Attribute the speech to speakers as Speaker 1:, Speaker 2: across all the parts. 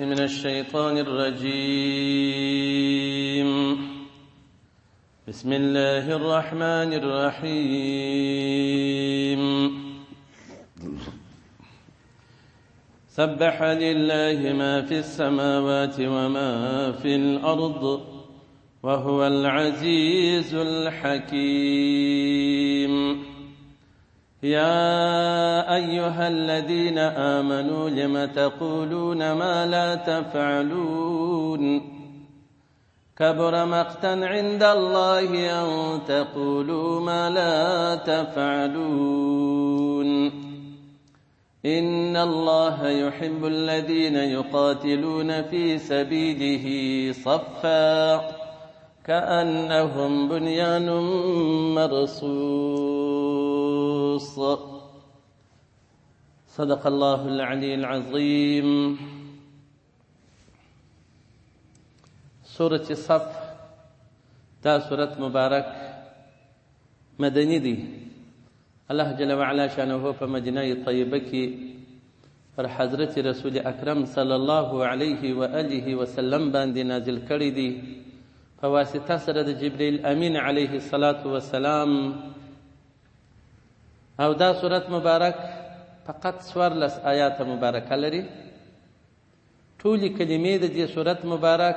Speaker 1: من الشيطان الرجيم. بسم الله الرحمن الرحيم. سبح لله ما في السماوات وما في الأرض وهو العزيز الحكيم. يا أيها الذين آمنوا لم تقولون ما لا تفعلون كبر مقتا عند الله أن تقولوا ما لا تفعلون إن الله يحب الذين يقاتلون في سبيله صفا كأنهم بنيان مرصوص. صدق الله العلي العظيم. سورة الصف دا سورة مبارك مدني دي. الله جل وعلا شانه په مدینه طیبه کې پر حضرت رسول اکرم صلی الله علیه و آله وسلم باندې نازل کړی دي په واسطه سره د جبرئیل امین علیه الصلاة والسلام. او دا سورة مبارک فقط 14 آیات مبارکه لري. ټولې کلمې د دې سورة مبارک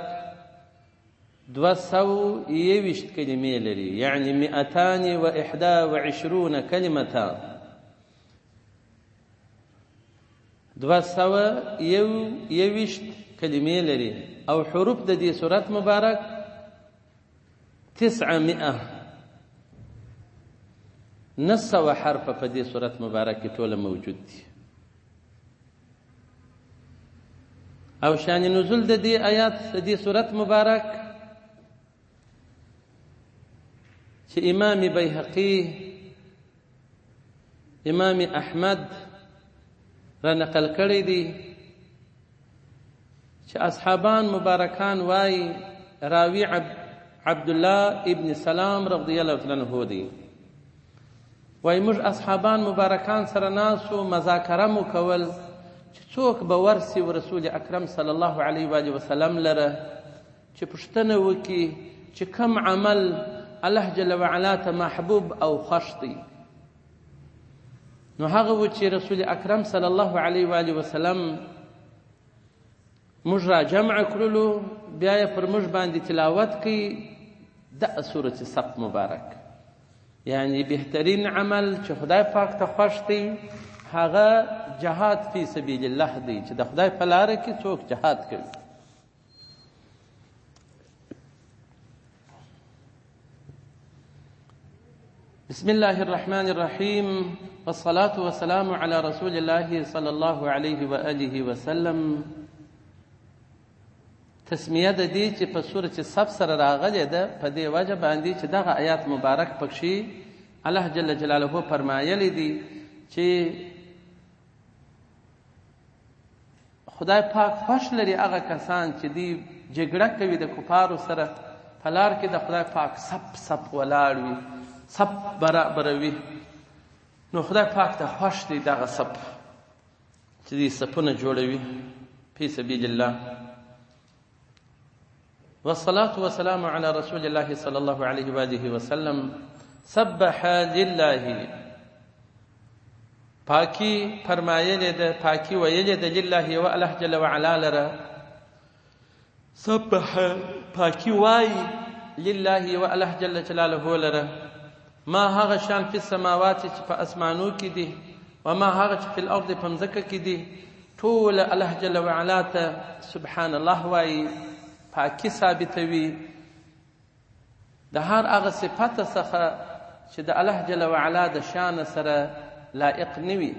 Speaker 1: 221 کلمې لري، یعنی 221 کلمه. 221 کلمې لري او حروف د دې سورة مبارک 900 900 حرف په دې سورة مبارک کې ټوله موجود دي. او شان نزول د دې آیات د دې سورة مبارک چې امام بیهقی، امام احمد را نقل کړی دي چې اصحابان مبارکان وای راوی عبد الله ابن سلام رضی الله تعالی عنہ دی، وای موږ اصحابان مبارکان سره ناسو مذاکره مو کول چې څوک به ورسی رسول اکرم صلی الله علیه و آله وسلم لره چې پوښتنه وکړي چې کم عمل الله جل وعلا ته محبوب او خوش دی. نو هغه و چې رسول اکرم صلی الله علیه و آله وسلم موږ را جمع کړلو، بیا یې پر موږ باندې تلاوت کړي د سورة صف مبارک. یعنی بهترین عمل چې خدای پاک ته خوش دی هغه جهاد فی سبیل الله دی، چې د خدای په لاره کې څوک جهاد کوي. بسم الله الرحمن الرحيم والصلاة والسلام على رسول الله صلى الله عليه وآله وسلم. تسمیه د دې چې په سورة صف سره راغلې ده په دې وجه باندې چې دغه آیات مبارک پکښې الله جل جلاله فرمایلی دي چې خدای پاک خوش لري هغه کسان چې دی جګړه کوي د کفارو سره په لار کې د خدای پاک صف ولاړ وي، صف برابروي. نو خدای پاک ته خوش دی دغه صف چې دی صفونه جوړوي فی سبیل الله. والصلاة والسلام على رسول الله صلى الله عليه وآله وسلم. سبح لله پاکی فرمایلی ده، پاکی ویلی ده لله و الله جل وعلا لره. سبح پاکی وای لله و الله جل جلاله لره. ما هغه شان فی السماوات چې په اسمانو کې دي و ما هغه چې په الارض په مځکه کې دي ټول الله جل وعلا ته سبحان الله وای، پاکی ثابتوي د هر هغه صفت څخه چې د الله جل وعلا د شان سره لائق نوي.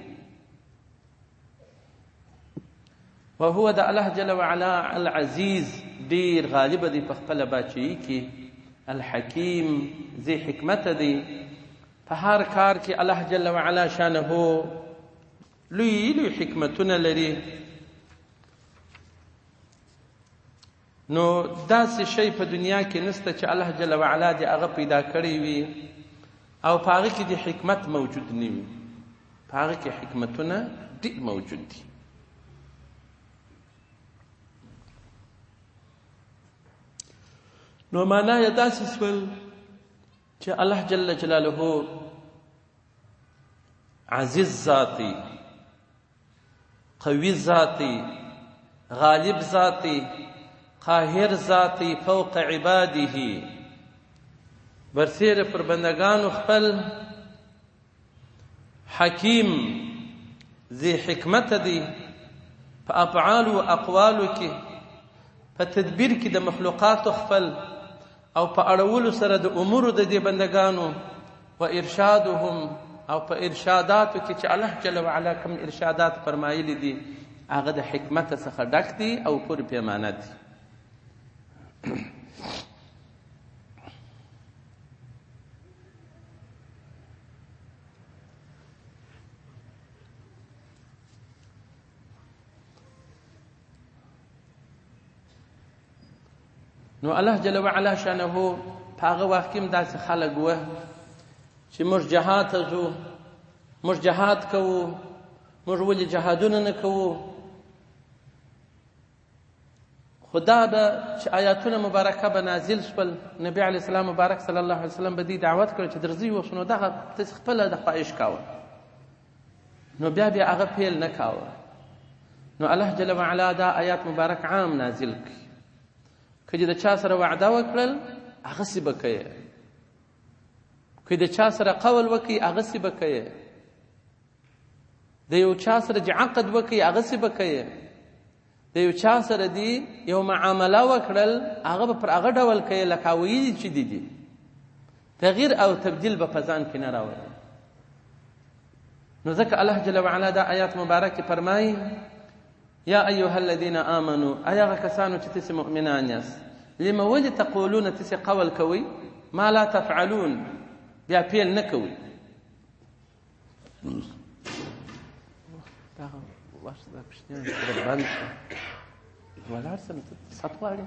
Speaker 1: وهو د الله جل وعلا العزیز ډیر غالب دی په خپل بچی کې، الحکیم ذی حکمت دی. په هر کار کې الله جل وعلا شانه لوی حکمتونه لري. نو داسې شی په دنیا کې نسته چې الله جل وعلا دې هغه پیدا کړی وي او په هغه کې د حکمت موجود نه وي. په هغه کې حکمتونه ډېر موجود دي. نو معنا یې داسې شول چې الله جل جلاله عزیز ذاتی، قوي ذاتی، غالب ذاتی، قاهر ذاتی فوق عباده، برسیر پر بندگانو خپل، حکیم ذی حکمت دی په افعال او اقوالو کې، په تدبیر کې د مخلوقاتو خپل او په اړولو سره د امور د دې بندگانو، و ارشادهم او په ارشاداتو کې چې الله جل وعلا کوم ارشادات فرمایلي دي هغه د حکمت څخه ډک دي او پوره پیمانه دي. نو الله جل وعلا شانه په هغه وخت کې داسې خلک وه چې موږ جهاد ته ځو، موږ جهاد کوو، موږ ولې جهادونه نه کوو؟ خدا به چې آیاتونه مبارکه به نازل شول، نبی علیه السلام مبارک صلی الله علیه وسلم به دې دعوت کړ چې درځئ اوس نو دغه تاسې خپله د خواهش کوه، نو بیا هغه پیل نه کاوه. نو الله جل وعلا دا آیات مبارک عام نازل کړي، که د چا سره وعده وکړل هغسې به کوې، که د چا سره قول وکړي هغسې به کوې، د یو چا سره چې عقد وکړي هغسې به کوې، د یو چا سره دي یو معامله وکړل هغه به پر هغه ډول کوې لکه ویلي چې دي تغییر او تبدیل به په ځان کې نه راولي. نو ځکه الله جل وعلا دا آیات مبارکې فرمایي یا ایها الذین آمنوا، ای هغه کسانو چې تاسې مؤمنان یاست، لما ولې تقولون تاسې قول کوئ ما لا تفعلون، بیا پیل نه کوئ. دغه ورشه دا کوچنیان سره بند شه ولاړ شه، ساعت غواړي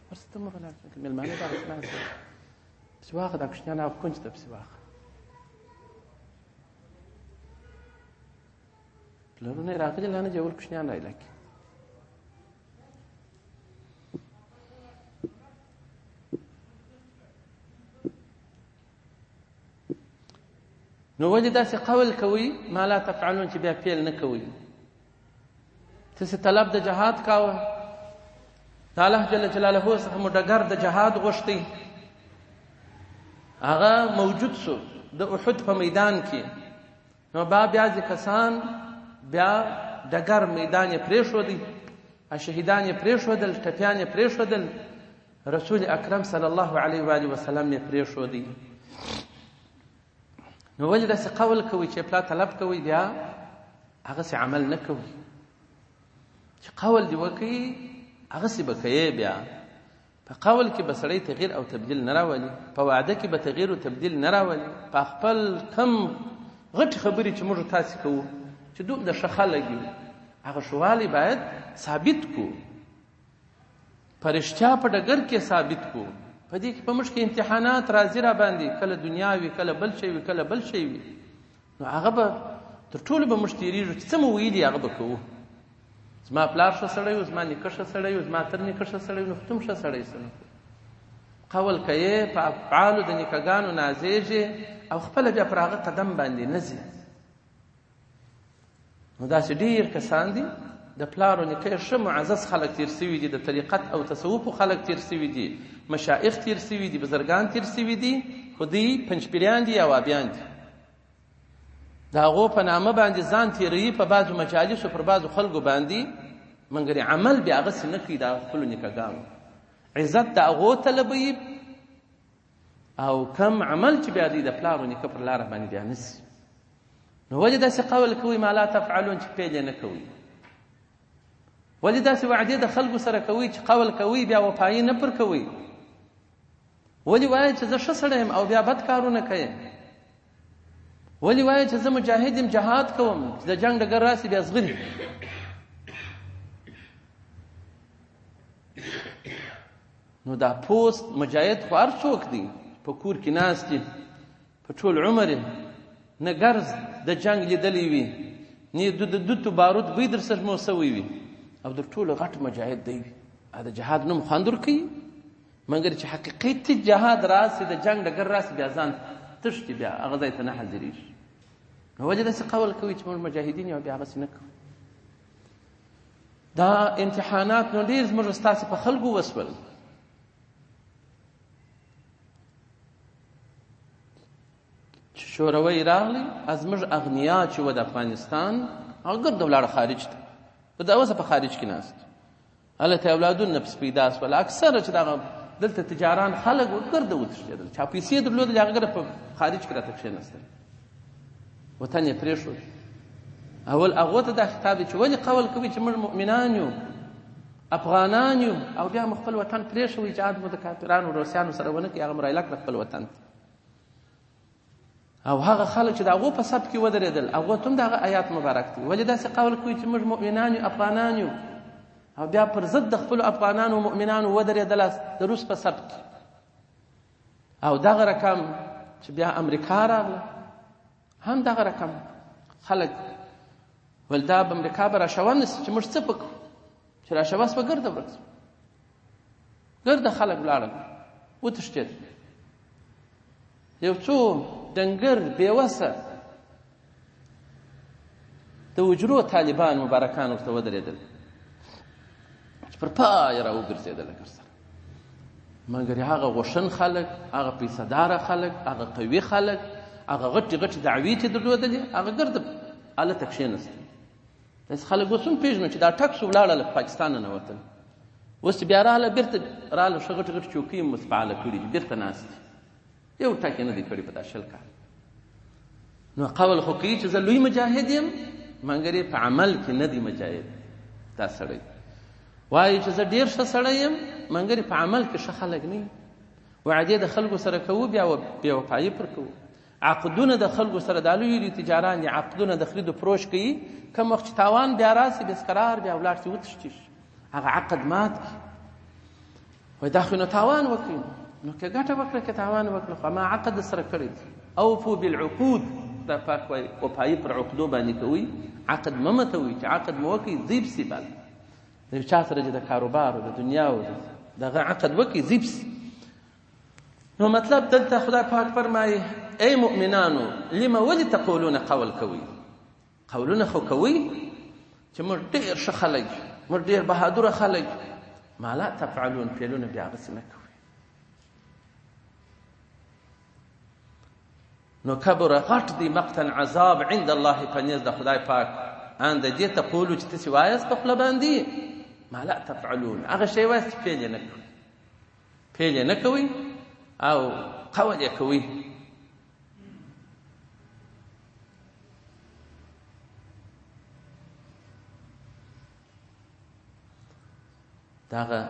Speaker 1: ورشه ته مه ولاړ شه، مېلمانه دغسې ناست دي، پسې واخه دا کوچنیان هغه کونج ته پسې واخه، پلرونه یې راغلي لا نه جوړ کوچنیان رایله کړي. نو ولې داسې قول کوئ ما لا تفعلون چې بیا پیل نه کوئ؟ تاسې طلب د جهاد کاوه، د الله جل جلاله څخه مو ډګر د جهاد غوښتی، هغه موجود شو د احد په میدان کې، نو بیا ځې کسان بیا ډګر میدان یې پرېښودی، شهیدان یې پرېښودل، ټپیان یې پرېښودل، رسول اکرم صلی الله علیه و آله وسلم یې پرېښودی. نو ولې داسې قول کوئ چې پلا طلب کوئ بیا هغسې عمل نه کوئ؟ چې قول دې وکړي هغسې به کوې، بیا په قول کې به سړی تغییر او تبدیل نه راولي، په وعده کې به تغییر او تبدیل نه راولي، په خپل کم غټې خبرې چې موږ تاسې کوو چې دومره ښه خلک یو هغه ښهوالی باید ثابت کو، په رښتیا په ډګر کې ثابت کو. په دې کې په موږ کې امتحانات راځي را باندې، کله دنیا وي، کله بل شی وي، کله بل شی وي، نو هغه به تر ټولو به موږ تېرېږو چې څه مو ویلي هغه به کوو. زما پلار ښه سړی و، زما نیکه ښه سړی و، زما تر نیکه ښه سړی و، نو ته هم ښه سړی شه. قول کوې په افعالو د نیکهګانو نازېږې او خپله بیا پر هغه قدم باندې نه ځي. نو داسې ډېر کسان دي د پلار او نیکه ښه معزز خلک تېر سوي دي، د طریقت او تصوفو خلک تېر سوي دي، مشایخ تېر سوي دي، بزرګان تېر سوي دي، خو دوی پنجپیریان دي یا وابیان دي، د هغو په نامه باندې ځان تېروي په بعضو مجالسو پر بعضو خلکو باندې، مګر عمل بیا هغسې نه کوي د خپلو نیکهګانو، عزت د هغو طلبوي او کم عمل چې بیا دوی د پلار او نیکه پر لاره باندې بیا نسي. نو ولې داسې قول کوئ ما لا تفعلون چې پیل یې نه کوئ؟ ولې داسې وعدې د خلکو سره کوئ چې قول کوئ بیا وفایي نه پر کوئ؟ ولې وایئ چې زه ښه سړی یم او بیا بد کارونه کوئ؟ ولې وایئ چې زه مجاهد یم جهاد کوم، چې د جنګ ډګر راسي بیا زغري؟ نو دا پوست مجاهد خو هر څوک دی په کور کې ناست دي، په ټول عمر نه ګرز د جنګ لیدلی وي، نه د دوتو بارود بوی در سره مو سوی وي، او در ټولو غټ مجاهد دی وي، د جهاد نوم خوند ورکوي، مګر چې حقیقي جهاد راسي د جنگ ډګر راسي بیا ځان تښتي بیا هغه ځای ته نه حاضرېږي نو وجه داسې قول کوي چې موږ مجاهدین یو بیا هغسې نه کوو دا امتحانات نو ډېر زموږ ستاسې په خلکو وسول چې شوروی راغلی زموږ اغنیا چې وه د افغانستان هغه ګرده ولاړه خارج ته په دا اوسه په خارج کې ناست هلته اولادونه پس پیدا شول اکثره چې دغه دلته تجاران خلک ګرده وتښتېدل چا پیسې درلودلې هغه ګره په خارج کې راته کښېناستل وطن یې پرېښود اول هغو ته دا خطاب دی چې ولې قول کوي چې موږ مؤمنان یو افغانان یو او بیا مو خپل وطن پرېښوئ جهاد مو د کافرانو روسیانو سره ونه کړي هغه مرایله کړه خپل وطن او هغه خلک چې د هغو په سب کې ودرېدل هغو ته هم د هغه آیات مبارک دي ولې داسې قول کوي چې موږ مؤمنان یو افغانان یو او بیا پر ضد د خپلو افغانانو او مؤمنانو ودرېدله د روس په سب کې او دغه رقم چې بیا امریکا راغله هم دغه رقم خلک ول دا به امریکا به راشوه نسي چې موږ څه وکړو چې راشوه به ګرده ورک شو ګرده خلک ولاړل وتښتېدل یو څو ډنګر بېوسه د وجرو طالبان مبارکان ورته ودرېدل چې پر پای را وګرځېدل اګر سره مګر هغه غوښن خلک هغه پیسهداره خلک هغه قوي خلک هغه غټې غټې دعوې چې درلودلې هغه ګرده هلته کښېنستل داسې خلک اوس هم پېژنو چې دا ټکس ولاړه له پاکستان نه وتل اوس چې بیا راغله بېرته راغله ښه غټې غټې چوکۍ یې فعاله کړي دي بېرته ناست دي یو ټک یې نه دی کړی په دا 10 کال نو قول خو کوي چې زه لوی مجاهد یم مګر یې په عمل کې نه دی مجاهد دا سړی وایي چې زه ډېر ښه سړی یم مګر په عمل کې ښه خلک نه یم وعدې د خلکو سره کوو بیا بې وفایي پر کوو عقدونه د خلکو سره دا لوی لوی تجاران دي عقدونه د خرید و فروش کوي کوم وخت چې تاوان بیا راسي بېسقرار بیا ولاړ شي وتښتي هغه عقد مات وایي دا خو نو تاوان وکړي نو که ګټه وکړه که تاوان وکړه خو ما عقد سره کړی دی اوفو بالعقود دا پاک وایي وفایي پر عقدو باندې کوئ عقد مه ماتوئ چې عقد مو وکړئ ځی پسې بل د یو چا سره چې د کاروبار او د دنیا او دغه عقد وکړئ ځی پسې نو مطلب دلته خدای پاک فرمایي ای مؤمنانو لما ولې تقولون قول کوئ قولونه خو کوئ چې موږ ډېر ښه خلک موږ ډېر بهادره خلک ما لا تفعلون فعلونه بیا هغسې نه کوئ نو کبر غټ دی مقتا عذاب عند الله په نزد د خدای پاک ان د دې تقولو چې تاسې وایاست په خوله باندې ما لا تفعلون هغه شی وایاست چې فعل یې نه کوئ فعل یې نه کوئ او قول یې کوئ دغه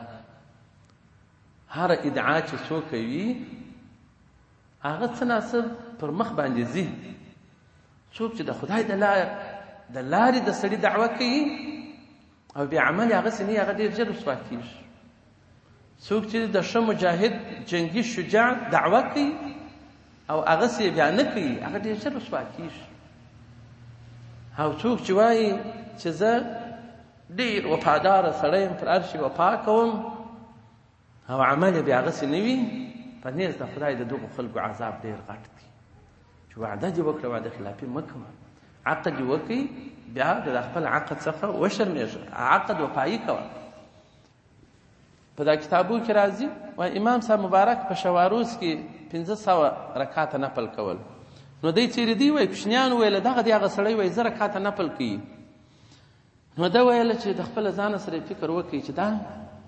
Speaker 1: هر ادعا چې څوک کوي هغه څه ناڅه پر مخ باندې ځي څوک چې د خدای د لارې د سړي دعوه کوي او بیا عمل یې هغسې نه هغه ډېر ژر رسوا کېږي څوک چې د ښه مجاهد جنګي شجاع دعوه کوي او هغسې یې بیا نه کوي هغه ډېر ژر رسوا کېږي او څوک چې وایي چې زه ډېر وفاداره سړی یم پر هر شي وفا کوم او عمل یې بیا هغسې نه وي په نیز د خدای د دغو خلکو عذاب ډېر غټ دی چې وعده دې وکړه وعده خلافي مه کوه عقد دې وکړئ بیا د خپل عقد څخه وشرمېږه عقد وفایي کوه په دا کتابو کې راځي وایي امام صاحب مبارک په شواروز کې 500 رکعاته نفل کول نو دی چیرې دی وایي کوچنیان ویله دغه دی هغه سړی وایي 10 رکعاته نفل کوي نو ده ویله چې د خپل ځان سره فکر وکړي چې دا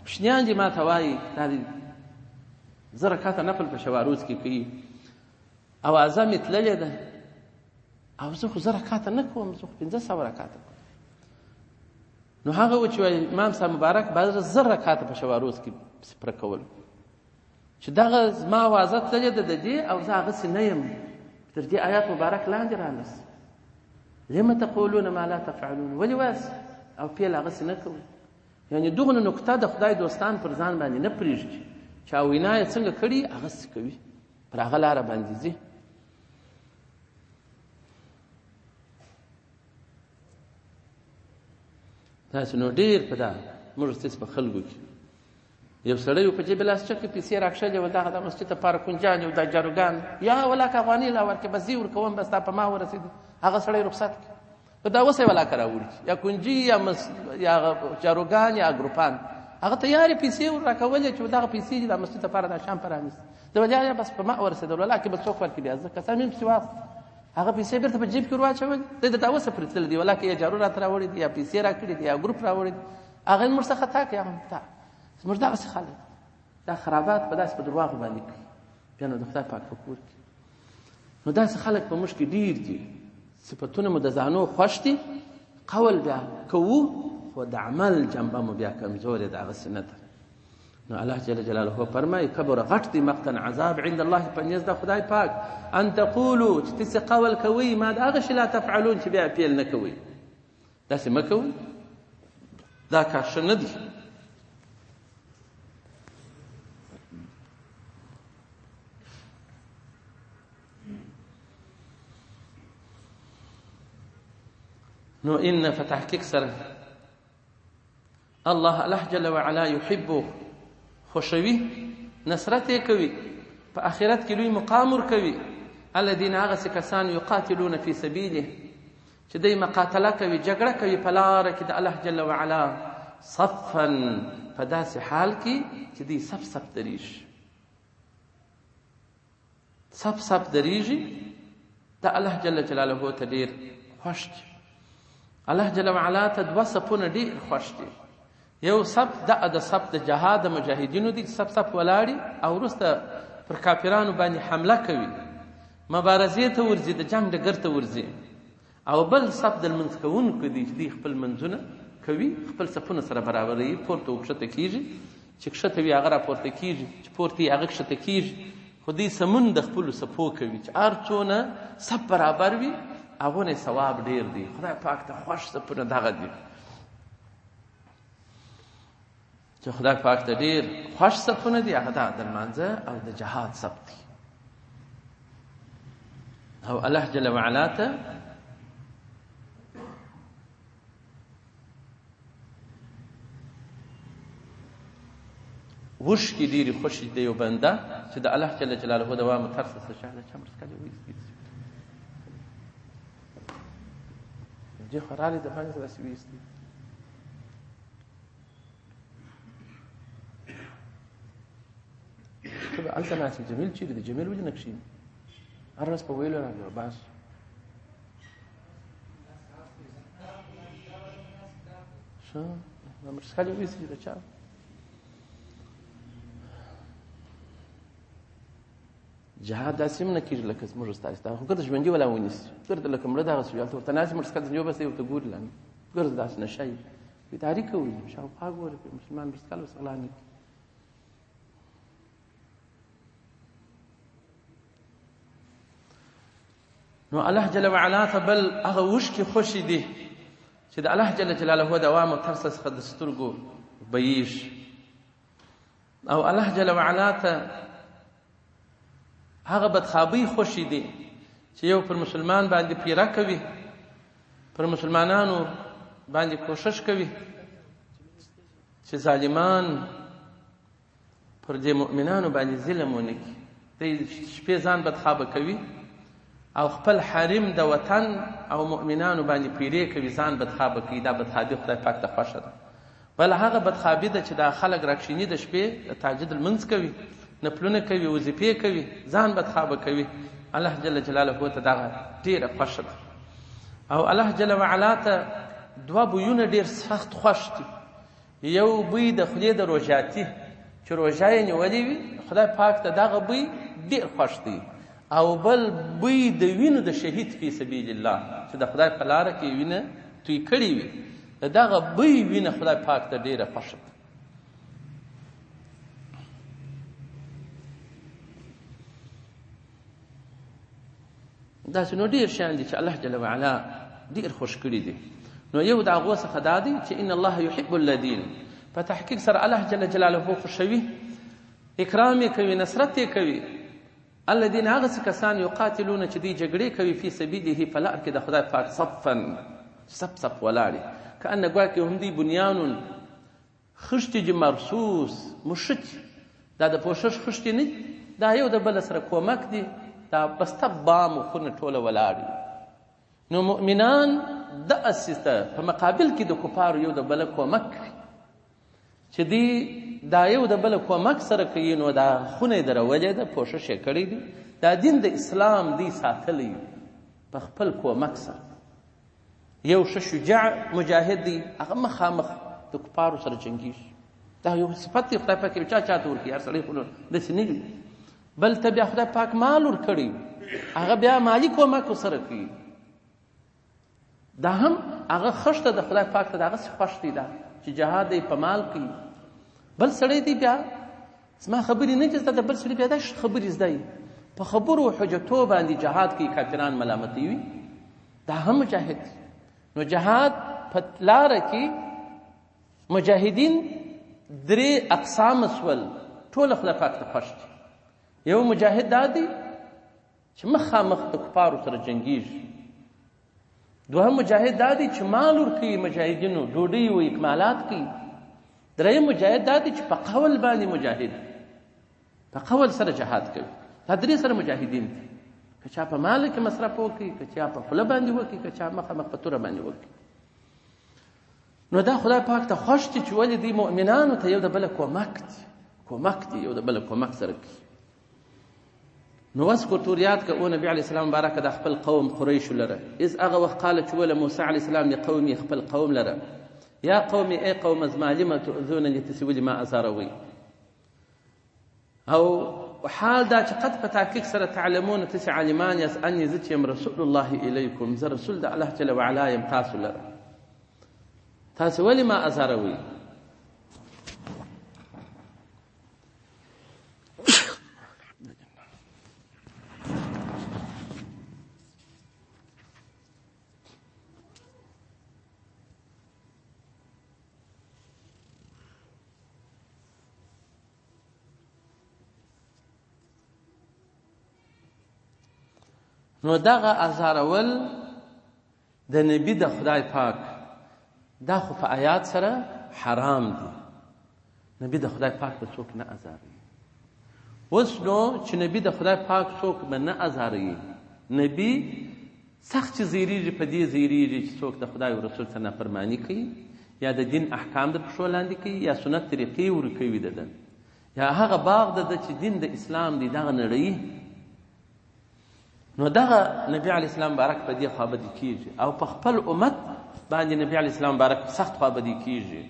Speaker 1: کوچنیان دي ما ته وایي دا دي 10 رکعاته نفل په شواروز کې کوي اوازه مې تللې ده او زه خو 10 رکعاته نه کوم زه خو 500 رکعاته کوم نو هغه و چې امام صاحب مبارک بعد 10 رکعاته په شواروز کې سپره کول چې دغه زما اوازه تللې ده د دې او زه هغسې نه یم تر دې آیات مبارک لاندې رانس لما تقولون ما لا تفعلون ولې وایاست او فعل هغسې نه کوئ یعنې دغه نکته د خدای دوستان پر ځان باندې نه پرېږدي چا وینا یې څنګه کړي هغسې کوي پر هغه لاره باندې ځي تاسو نو ډېر په دا موږ ستاسې په خلکو کې یو سړی په جیب لاس چکې پیسې راکښلې وه دغه د مسجد دپاره کنجان یو دا جاروګان یا ولاکه افغاني لا ورکړې بس زی ورکوم بس دا په ما ورسېد هغه سړی رخصت کړي دا اوس یې ولاکه راوړي یا کنجي یا جاروګان یا ګروپان هغه تیارې پیسې ور راکولې چې دغه پیسې دي د مسجد دپاره دا شام پرانیست د وجه بس په ما ورسېدل ولاکې به څوک ورکړي بیا زه کسان مې پسې واخلم هغه پیسې بیرته په جیب کې ور واچولې دی د دا اوسه پرې تللی دي ولاکې یا جارو راته راوړي دي یا پیسې راکړي دي یا ګروپ راوړي دي هغه یې موږ څخه خطا کړي هغه تا زموږ دغسې خلک دا خرابات په داسې په درواغو باندې کوي بیا نو د خدای پاک په کور کې نو داسې خلک په موږ کې ډېر دي صفتونه مو د ځانو خوښ دي قول بیا کوو خو د عمل جنبه مو بیا کمزورې د هغسې نه ده نو الله جل جلاله فرمایي کبره غټ دی مقتا عذاب عند الله په نزد د خدای پاک ان تقولوا چې تاسې قول کوئ ما د هغه شي لا تفعلون چې بیا پیل نه کوئ داسې مه کوئ دا کار ښه نه دی نو ان فتحقیق سره الله جل وعلا يحب خوشوي نصرت یې کوي په آخرت کې لوی مقام ورکوي الذین هغسې کسان یقاتلون فی سبیله چې دوی مقاتله کوي جګړه کوي په لاره کې د الله جل وعلا صفا په داسې حال کې چې دوی صف صف دریږي صف صف دریږي د الله جل جلاله ته ډېر خوښ دي الله جل وعلا ته دوه صفونه ډېر خوښ دي یو صف د صف د جهاد د مجاهدینو دي صف صف ولاړي او وروسته پر کافرانو باندې حمله کوي مبارزې ته ورځي د جنګ ډګر ته ورځي او بل صف د لمونځ کوونکو دي چې دوی خپل منځونه کوي خپل صفونه سره برابروي پورته وکښته کېږي چې کښته وي هغه راپورته کېږي چې پورته وي هغه کښته کېږي خو دوی سمون د خپلو صفو کوي چې هر څونه صف برابر وي هغونه ثواب ډېر دی خدای پاک ته خوښ صفونه دغه دي چې خدای پاک ته ډېر خوښ صفونه دي هغه د لمانځه او د جهاد صف دي او الله جل وعلا ته وشکې ډېرې خوښې د یو بنده چې د الله جل جلاله دوام ترسه څه شهده چمرس کالي ویستی جه خرالی د باندې داسې ویستی ته به هلته ناست جمیل چیرې دی جمیل ولې نه کښېني هر ورځ په ویلو راځه بس ښه چمرس کالي ویستی د چا جهاد داسې هم نه کېږي لکه زموږ ستاسې دا خو ګرځه ژوندي ولا ونیسي ګرځه لکه مړه دغسې وي هلته ورته ناست مړ څکه ځنې وباسئ ورته ګوري لاندې ګرځه داسې نشه یي بیداري کوي شاوخوا ګوري مسلمان مرسکال ورڅخه غلا نه کړي نو الله جل وعلا ته بل هغه وشکې خوښې دي چې د الله جل جلاله دوام او ترسه څخه د سترګو بییږي او الله جل وعلا ته هغه بدخوابۍ خوښې دي چې یو پر مسلمان باندې پیره کوي پر مسلمانانو باندې کوشش کوي چې ظالمان پر دې مؤمنانو باندې ظلم ونه کړي دی شپې ځان بدخوابه کوي او خپل حریم د وطن او مؤمنانو باندې پیرې کوي ځان بدخوابه کوي دا بدخوابي خدای پاک ته خوښه ده بل هغه بدخوابي ده چې دا خلک راکښیني د شپې د تهجد لمونځ کوي نفلونه کوي وظیفې کوي ځان بدخوابه کوي الله جل جلاله ته دغه ډېره خوښه ده او الله جل وعلا ته دوه بویونه ډېر سخت خوښ دي یو بوی د خولې د روژاتي چې روژه یې نیولې وي خدای پاک ته دغه بوی ډېر خوښ دی او بل بوی د وینو د شهید فی سبیل الله چې د خدای په لاره کې وینه توی کړې وي د دغه بوی وینه خدای پاک ته ډېره خوښه ده داسې نو ډېر شیان دي چې الله جل وعلا ډېر خوښ کړي دي نو یو د هغو څخه دا دی چې ان الله یحب الذین په تحقیق سره الله جل جلاله خوښوي اکرام یې کوي نصرت یې کوي الذین هغسې کسان یقاتلون چې دوی جګړې کوي فی سبیله په لار کې د خدای پاک صفا صف صف ولاړې کأنه ګواکې هم دوی بنیانون خښتې دي مرصوص مشتي دا د پوشش خښتې نه دي دا یو د بل سره کومک دي دا بسته بام و خونه ټوله ولاړ نو مؤمنان داسې ته په مقابل کې د کفارو یو د بله کومک کوي چې دی دا یو د بله کومک سره کوي نو دا خونه یې درولې ده پوشش یې کړی دی دا دین د اسلام دی ساتلی په خپل کومک سره یو ښه شجاع مجاهد دی هغه مخامخ د کفارو سره جنګیږي دا یو صفت دی خدای پاک یو چا چاته ورکوي هر سړی خو داسې نه وي بل ته بیا خدای پاک مال ورکړی هغه بیا مالي کومک ورسره کوي دا هم هغه خښته د خدای پاک ته د هغسې خوښ دی دا چې جهاد یې په مال کوي بل سړی دی بیا زما خبرې نه چې زده د بل سړي بیا دا خبرې زده په خبرو و حجتو باندې جهاد کوي کافران ملامتوي وي دا هم مجاهد دی نو جهاد په لاره کې مجاهدین درې اقسام سول ټول خدای پاک ته خوښ دي یو مجاهد دا دی چې مخامخ د کفارو سره جنګیږي دوهم مجاهد دا دی چې مال ورکوي مجاهدینو ډوډۍ و اکمالات کوي دریم مجاهد دا دی چې په قول باندې مجاهد په قول سره جهاد کوي دا درې سره مجاهدین دي که چا په مال کې مصرف وکړي که چا په خوله باندې وکړي که چا مخامخ په توره باندې وکړي نو دا خدای پاک ته خوښ دي چې ولې دوی مؤمنانو ته یو د بله کومک دي یو د بله کومک سره کوي نو وذکر تور یاد که او نبی علیه السلام مبارکه د خپل قوم قریشو لره اذ هغه وخت قاله چې وله موسی علیه السلام لقومي خپل قوم لره یا قومي ای قوم زما لم تؤذونني تسې ولې ما ازاروئ او حال دا چې قد په تحقیق سره تعلمون تسې عالمان یاست اني زه چې یم رسول الله الیکم زه رسول د الله جل وعلا یم تاسو لره تاسې ولې ما ازاروئ نو دغه ازارول د نبی د خدای پاک دا خو په آیات سره حرام دي نبی د خدای پاک به څوک نه ازاروي اوس نو چې نبی د خدای پاک څوک به نه ازاروي نبی سخت چې زیریږي په دې زیریږي چې څوک د خدای او رسول څخه نافرماني کوي یا د دین احکام د پښو لاندې کوي یا سنت طریقې ورکوي د ده یا هغه باغ د چې دین د اسلام دی دغه نړۍ نو دغه نبی علیه السلام مبارک په دې خوابدي کیږي او په خپل امت باندې نبی علیه السلام مبارک سخت خوابدي کیږي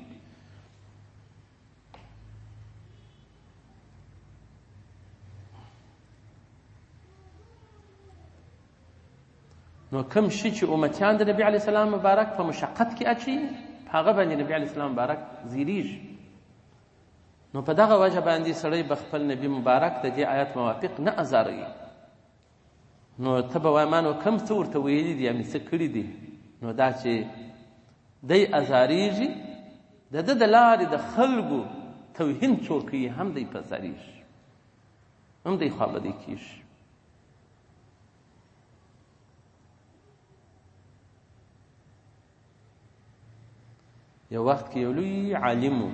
Speaker 1: نو کوم شي چې امتیان د نبی علیه السلام مبارک په مشقت کې اچي په هغه باندې نبی علیه السلام مبارک زیریږي نو په دغه وجه باندې سړی به خپل نبی مبارک د دې آیت موافق نه ازاروي نو ته به وایې ما نو کوم څه ورته ویلي دي یا مې څه کړي دي نو دا چې دی ازاریږي د ده د لارې د خلکو توهین څوک کوي هم دی په ازاریږي هم دی خوابدی کیږي یو وخت کې یو لوی عالم و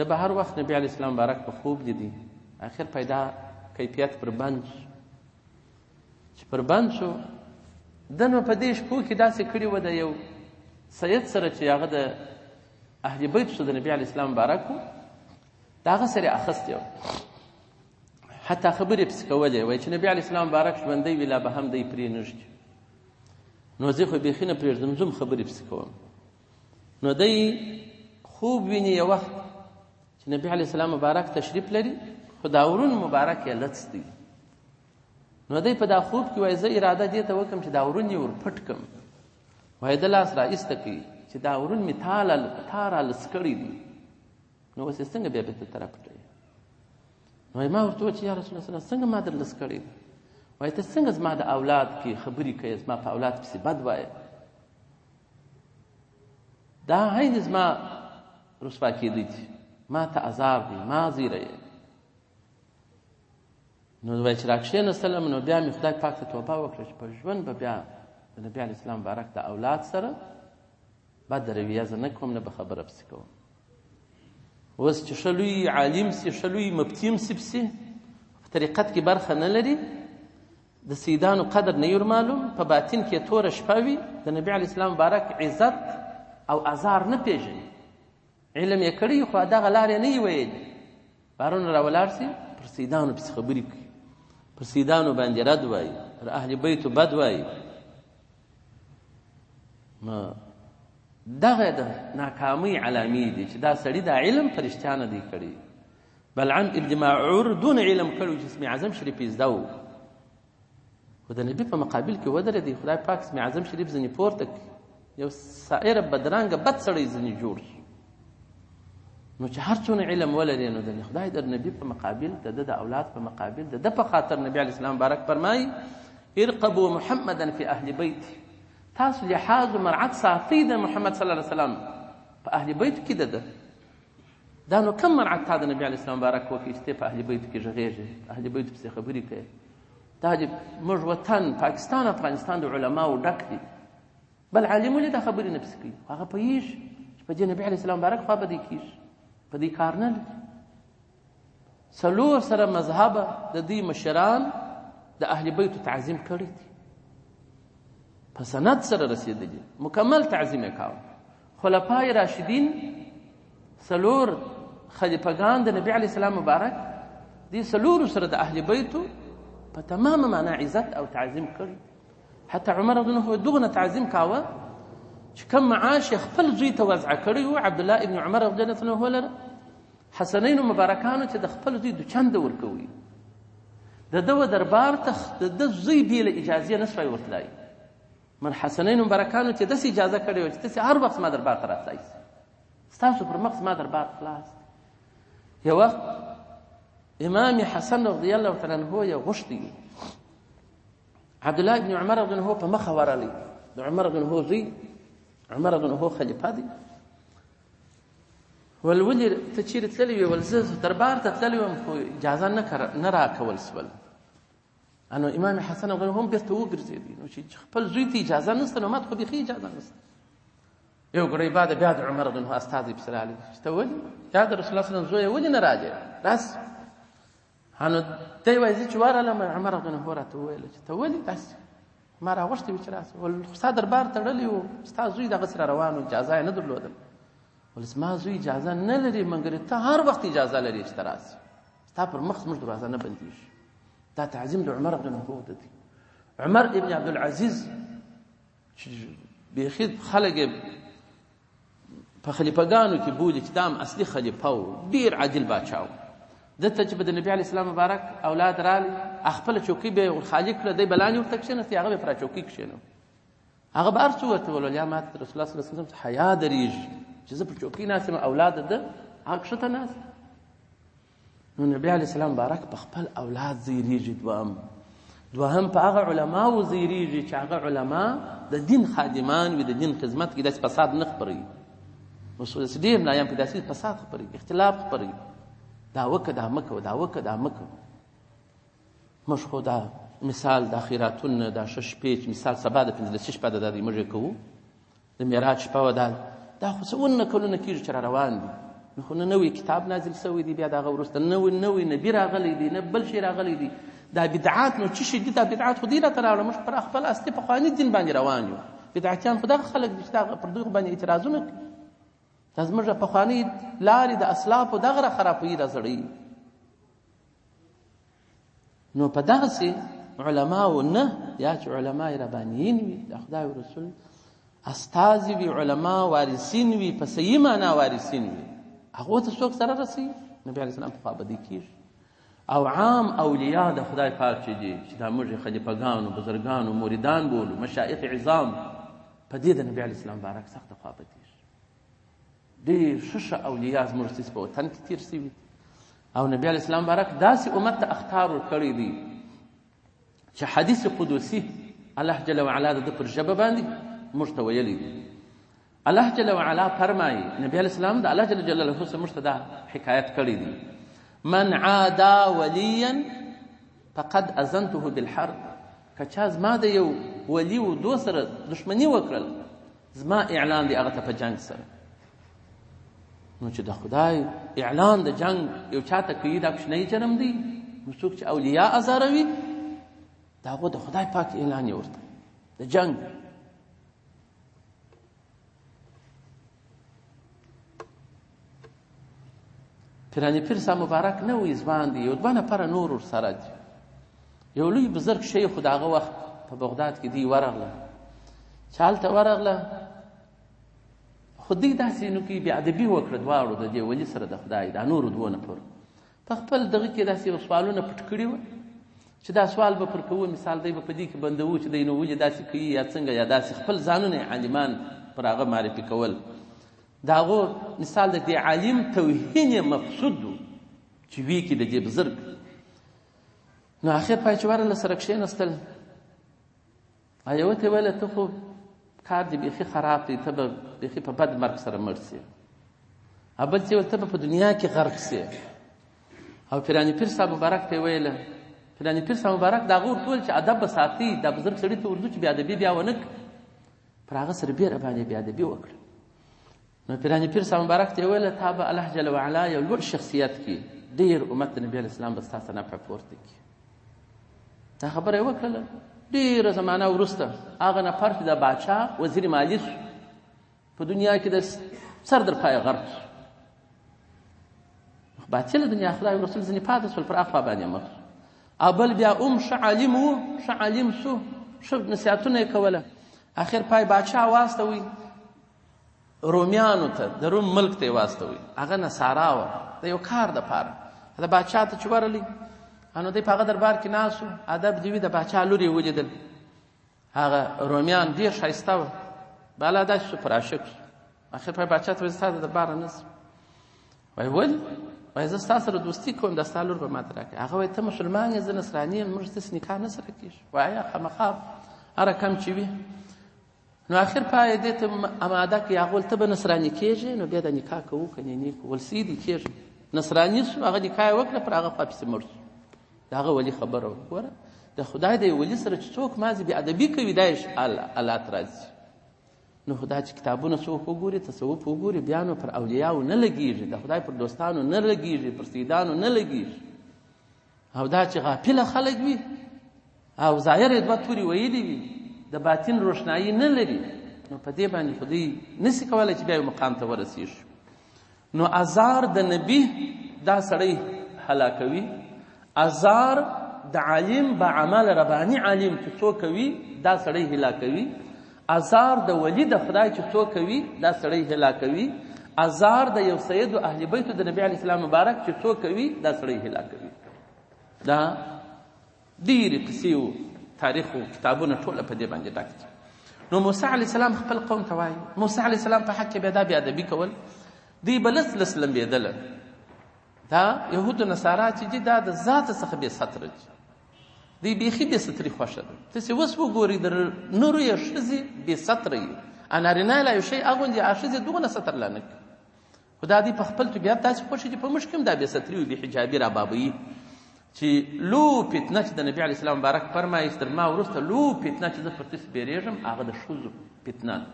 Speaker 1: د به هر وخت نبی علیه السلام مبارک په خوب لیدي آخر پیدا کیفیت پر بند چې پر بند شو ده نو په دې شپو کې داسې کړي وه د یو سید سره چې هغه د اهل بیت شو د نبي علیه السلام مبارک و د هغه سره یې اخیستی و حتی خبرې پسې کولې وایي چې نبي علیه السلام مبارک ژوندی وي لا به هم دی پرې نږدي نو زه خو بیخي نه پرېږدم زه هم خبرې پسې کوم نو دی خوب ویني یو وخت چې نبي علیه السلام مبارک تشریف لري خو دا ورون مبارک یې لڅ دی نو دی په دا خوب کې وایي زه اراده دې ته وکړم چې دا ورون یې ور پټ کړم وایي د لاس را ایسته کوي چې دا ورون مې تا را لڅ کړي دي نو اوس یې څنګه بیا بېرته ته را پټوي نو وایي ما ورته وویل چې یا رسول الله څنګه ما در لڅ کړي دي وایي ته څنګه زما د اولاد کې خبرې کوې زما په اولاد پسې بد وایې دا هین زما رسوا کېدی دي ما ته عذاب دی ما زیره یې نو وایي چې را کښېنستلم نو بیا مې خدای پاک ته توبه وکړه چې په ژوند به بیا د نبي علیه السلام مبارک د اولاد سره بد رویه زه نه کوم نه به خبره پسې کوم اوس چې ښه لوی عالم سي ښه لوی مفتي منصب سي په طریقت کې برخه نه لري د سیدانو قدر نه ور معلوم په باطن کې توره شپه وي د نبي علیه السلام مبارک عزت او ازار نه پیژني علم یې کړی خو دغه لارې نه یې ویلي بارونه راولاړ سي پر سیدانو پسې خبرې کوي پر سیدانو باندې رد وایي پر اهل بیتو بد وایي دغه د ناکامۍ علامې دي چې دا سړي دا علم په رښتیا نه دی کړی بلعم ابن معور دون علم کړی چې اسم اعظم شریف یې زده و خو د نبي په مقابل کې ودرېدی خدای پاک اسم اعظم شریف ځینې پورته کړي یو سائره بدرنګه بد سړی ځینې جوړ شي نو چې هر څونه علم ولري نو د خدای در نبي په مقابل د د اولاد په مقابل د په خاطر نبي علیه السلام مبارک فرمایي ارقبوا محمدا فی اهل بیته تاسو لحاظ و مرعت ساتئ د محمد صلی الله علیه وسلم په اهل بیتو کې ده دا نو کم مرعت تا د نبي علیه السلام مبارک وکړي چې ته په اهل بیتو کې غږېږې اهل بیتو پسې خبرې کوې دا چې موږ وطن پاکستان افغانستان د علماو ډک دي بل عالم ولې دا خبرې نه پسې کوي هغه پوهېږي چې په دې نبي علیه السلام مبارک خوا به دې کېږي په دې کار نه لري څلور سره مذهبه د دې مشران د اهل بیتو تعظیم کړی دي په سند سره رسېدلي مکمل تعظیم یې کاوه خلفای راشدین څلور خلیفګان د نبي علیه السلام مبارک دې څلورو سره د اهل بیتو په تمامه معنا عزت او تعظیم کړی حتی عمر رضی الله عنه دغه تعظیم کاوه چې کوم معاش یې خپل زوی ته وضع کړی و عبدالله ابن عمر رضی الله عنه لره حسنینو مبارکانو چې د خپل زوی دوچنده ورکوي د ده دربار ته د ده زوی بېله اجازې نه سوی ورتلی من حسنینو مبارکانو چې داسې اجازه کړې وه چې تاسې هر وخت زما دربار ته راتلی ستاسو پر مخ زما دربار خلاص یو وخت امام حسن رضی الله تعالی عنه یو غوښتي عبدالله ابن عمر رضی الله په مخه ورغلی د عمر رضی الله زوی عمر رضی الله خلیفه دی ول ولې ته چیرې تللی وې ول زه دربار ته تللی وم خو اجازه نه راکول سول انو امام حسن رضی الله هم بیرته وګرځېدی نو چې خپل زوی ته اجازه نشته نو ما ته خو بیخي اجازه نشته یو ګړی بعد بیا د عمر رضی الله استازی پسې راغلی چې ته ولې یا د رسول الله صلی الله علیه وسلم زویه ولې نه راځې راس نو دی وایي زه چې ورغلم عمر رضی الله راته وویل چې ته ولې داسې ما راغوښتې وې چې راسې ول ستا دربار تړلی و ستا زوی دغسې را روان و اجازه یې نه درلودل ول زما زوی اجازه نه لري مګر ته هر وخت اجازه لري چې ته راسې ستا پر مخ زموږ دروازه نه بندېږي دا تعظیم د عمر رضی الله ده دی عمر ابن عبدالعزیز چې بیخي خلک په خلیفګانو کې بولي چې دا هم اصلي خلیفه و ډېر عادل باچا و دته چې به د نبي علیه السلام مبارک اولاد راغلي خپله چوکۍ به یې ورخالي کړه دی به لاندې ورته کښېناستې هغه به یې پر چوکۍ کښېنو هغه به هر څه ورته ویل یا ما ته رسول الله صلی الله علیه وسلم حیا درېږي چې زه پر چوکۍ ناست یم اولاد ده هغه کښته ناست نو نبي علیه السلام مبارک په خپل اولاد زیریږي دوهم په هغه علماو زیریږي چې هغه علما د دین خادمان وي د دین خدمت کې داسې فساد نه خپروي اوس ډېر ملایان په داسې فساد خپروي اختلاف خپروي دا وکه دا مکه دا وکه دا مکه موږ خو دا مثال د خیراتونه دا شش پیچ مثال سبا د 15 شپه د دې موږ کوو د معراج شپه و دا خو څونه کلونه کېږي چې را روان دي نو خو نه نوی کتاب نازل شوی دی بیا دغه وروسته نوی نبي راغلی دی نه بل شی راغلی دی دا بدعات نو چې شي دا بدعات خو دې راته راوړه موږ پر خپل اصلي پخواني دین باندې روان یو بدعتیان خو دغه خلک دي چې پر دوی باندې اعتراضونه کوي دا زموږ پخواني لارې د اسلافو دغه خرابوي را زړوي نو په دغسې علماو نه یا چې علما ربانیین وي د خدای او رسول استازي وي علما وارثین وي په صحیح معنا وارثین وي هغو ته څوک سره رسوي نبي علیه السلام په خوا بدي کېږي او عام اولیاء د خدای پاک چې دي چې دا موږ خلیفګانو بزرګانو موریدان بولو مشایخ عظام په دې د نبي علیه السلام مبارک سخته خوا بدېږي ډېر ښه اولیاء زموږ څیز په وطن کې تېر شوي او نبي علیه السلام مبارک داسې امت ته اختار ورکړی دی چې حدیث قدسي الله جل وعلا د ده پر ژبه باندې موږ ته ویلی دی الله جل وعلا فرمایي نبي علیه السلام د الله جل جلاله څخه موږ ته دا حکایت کړی دی من عادا ولیا فقد اذنته بالحرب که چا زما د یو ولي و دو سره دښمني وکړل زما اعلان دی هغه ته په جنګ سره نو چې د خدای اعلان د جنگ یو چاته کوي دا کوچنی جرم دی. نو څوک چې اولیاء ازاروي د هغو د خدای پاک اعلان یې ورته د جنگ. پیراني پیر صاحب مبارک نه وي ځوان دی، یو دوه نفره نور ورسره دي. یو لوی بزرګ شیخ خو د هغه وخت په بغداد کې دی ورغله، چې هلته ورغله خو دوی داسې نو کې بې ادبي وکړه دواړو د دې ولي سره د خدای دا نورو دوو نفرو په خپل دغه کې داسې سوالونه پټ کړي وه چې دا سوال به پر کوو، مثال دی به په دې کې بندوو چې دی نو ولې داسې کوي یا څنګه، یا داسې خپل ځانونه عالمان پر هغه معرفي کول. د هغو مثال د دې عالم توهین یې مقصود و چې وی کې د دې بزرګ. نو آخر پای چې ورله سره کښېنستل، یوه ته ویله ته خو کار دې بیخي خراب دی، ته به بیخي په بد مرګ سره مړ سې. بل څه ویل ته به په دنیا کې غرق سې. او پیراني پیر صاحب مبارک ته یې ویله، پیراني پیر صاحب مبارک د هغه ورته ویل چې ادب به ساتي، دا بزرګ سړي ته ورځو چې بې ادبي بیا ونه کړي. پر هغه سره بیره باندې بې ادبي وکړه. نو پیراني پیر صاحب مبارک ته یې ویله تا به الله جل وعلا یو لوړ شخصیت کې ډېر امت د نبي علیه السلام به ستا څه نفع پورته کړي. دا خبره یې وکړله. ډېره زمانه وروسته هغه نفر چې د باچا وزیر مالي شو، په دنیا کې د سر در پایه غرق شو. باطله دنیا خدای او رسول ځینې پاتې شول، پر اخوا باندې مخ. او بل بیا ښه عالم و، ښه عالم شو، ښه نصیحتونه یې کوله. اخر پای باچا واستوي رومیانو ته، د روم ملک ته یې واستوي. هغه نصارا وه د یو کار دپاره. د باچا ته چې ورغلی نو دی په هغه دربار کې ناست و، ادب دې وي د باچا لور یې ولیدل. هغه رومیان ډېر ښایسته وه، بالا داسې شو پر عاشق شو. اخر پای باچا ته وایي ستا د درباره نه ځم. وایي ولې؟ وایي زه ستا سره دوستي کوم، دا ستا لور به ماته راکړې. هغه وایي ته مسلمان یې، زه نصراني یم، موږ داسې نکاح نه سره کېږي. وایي خامخا هره کم چې وي. نو اخر پای دې ته اماده کړي. هغه ویل ته به نصراني کېږې، نو بیا د نکاح کوو که نه کوو. ول سیدي کېږم. نصراني شو، هغه نکاح یې وکړه، پر هغه خوا پسې مړ شو. د هغه ولي خبره وګوره، د خدای د ولي سره چې څوک مازې بې ادبي کوي دا یې حالات راځي. نو خدای چې کتابونه څوک وګوري، تصوف وګوري، بیا نو پر اولیاو نه لګېږي، د خدای پر دوستانو نه لګېږي، پر سیدانو نه لګېږي. او دا چې غافله خلک وي او ظاهر یې دوه تورې ویلي وي، د باطن روښنایي نه لري، نو په دې باندې خو دوی نسي کولی چې بیا یو مقام ته ورسېږي. نو ازار د نبي دا سړی هلاکوي. ازار د عالم با عمل رباني عالم چې څوک کوي دا سړی هلاکوي. ازار د ولی د خدای چې څوک کوي دا سړی هلاکوي. ازار د یو سید و اهل بیت د نبی علیه السلام مبارک چې څوک کوي دا سړی هلاکوي. دا ډېرې قصې و، تاریخ و، کتابونه ټوله په دې باندې ډک دي. نو موسی علیه السلام خپل قوم ته وایي، موسی علیه السلام په حق کې بیا دا بې ادبي کول، دوی به لس لس لمبېدله. دا یهود و نصارا چې دي دا د ذاته څخه بې ستره دي، دوی بیخي بې ستري خوښه ده. تاسې اوس وګورئ د نورو یې ښځې بې ستره وي، نارینه لا یو شی اغوندي، ښځې دغونه ستر لا نه کوي. خو دا دوی په خپل طبیعت داسې خوښ دي، په موږ کې هم دا بې ستري وي، بې حجابي رابابوي. چې لو فتنه چې د نبي علیه السلام مبارک فرمایي تر ما وروسته لو فتنه چې زه پر تاسې بیریږم، هغه د ښځو فتنه ده.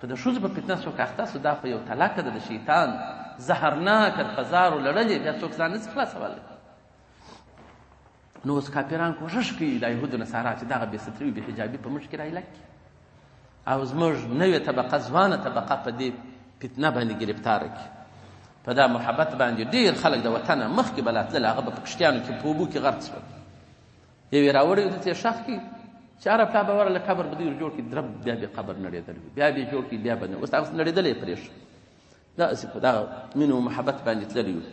Speaker 1: که د ښځو په فتنه څوک اخته سو، دا خو یو طلاقه ده د شیطان، زهرناکه خزارو لړلې، بیا څوک ځان نسي خلاصولی. نو اوس کافران کوښښ کوي د یهودو نصارا چې دغه بې ستري بې حجابي په موږ کې رایله کړي، او زموږ نوې طبقه، ځوانه طبقه په دې فتنه باندې ګرفتاره کړي. په دا محبت باندې ډېر خلک د وطنه مخکې به لا تلل، هغه به په کښتیانو کې په اوبو کې غرق شول. یو یې راوړی و دلته یې ښخ کړي، چې هره پلا به ورله قبر به دوی جوړ کړي، درب بیا بې قبر نړېدلی وي، بیا بې جوړ کړي، بیا به نه، اوس هغه نړېدلی یې پرېښود. داسې په دغه مینې و محبت باندې تللي وو.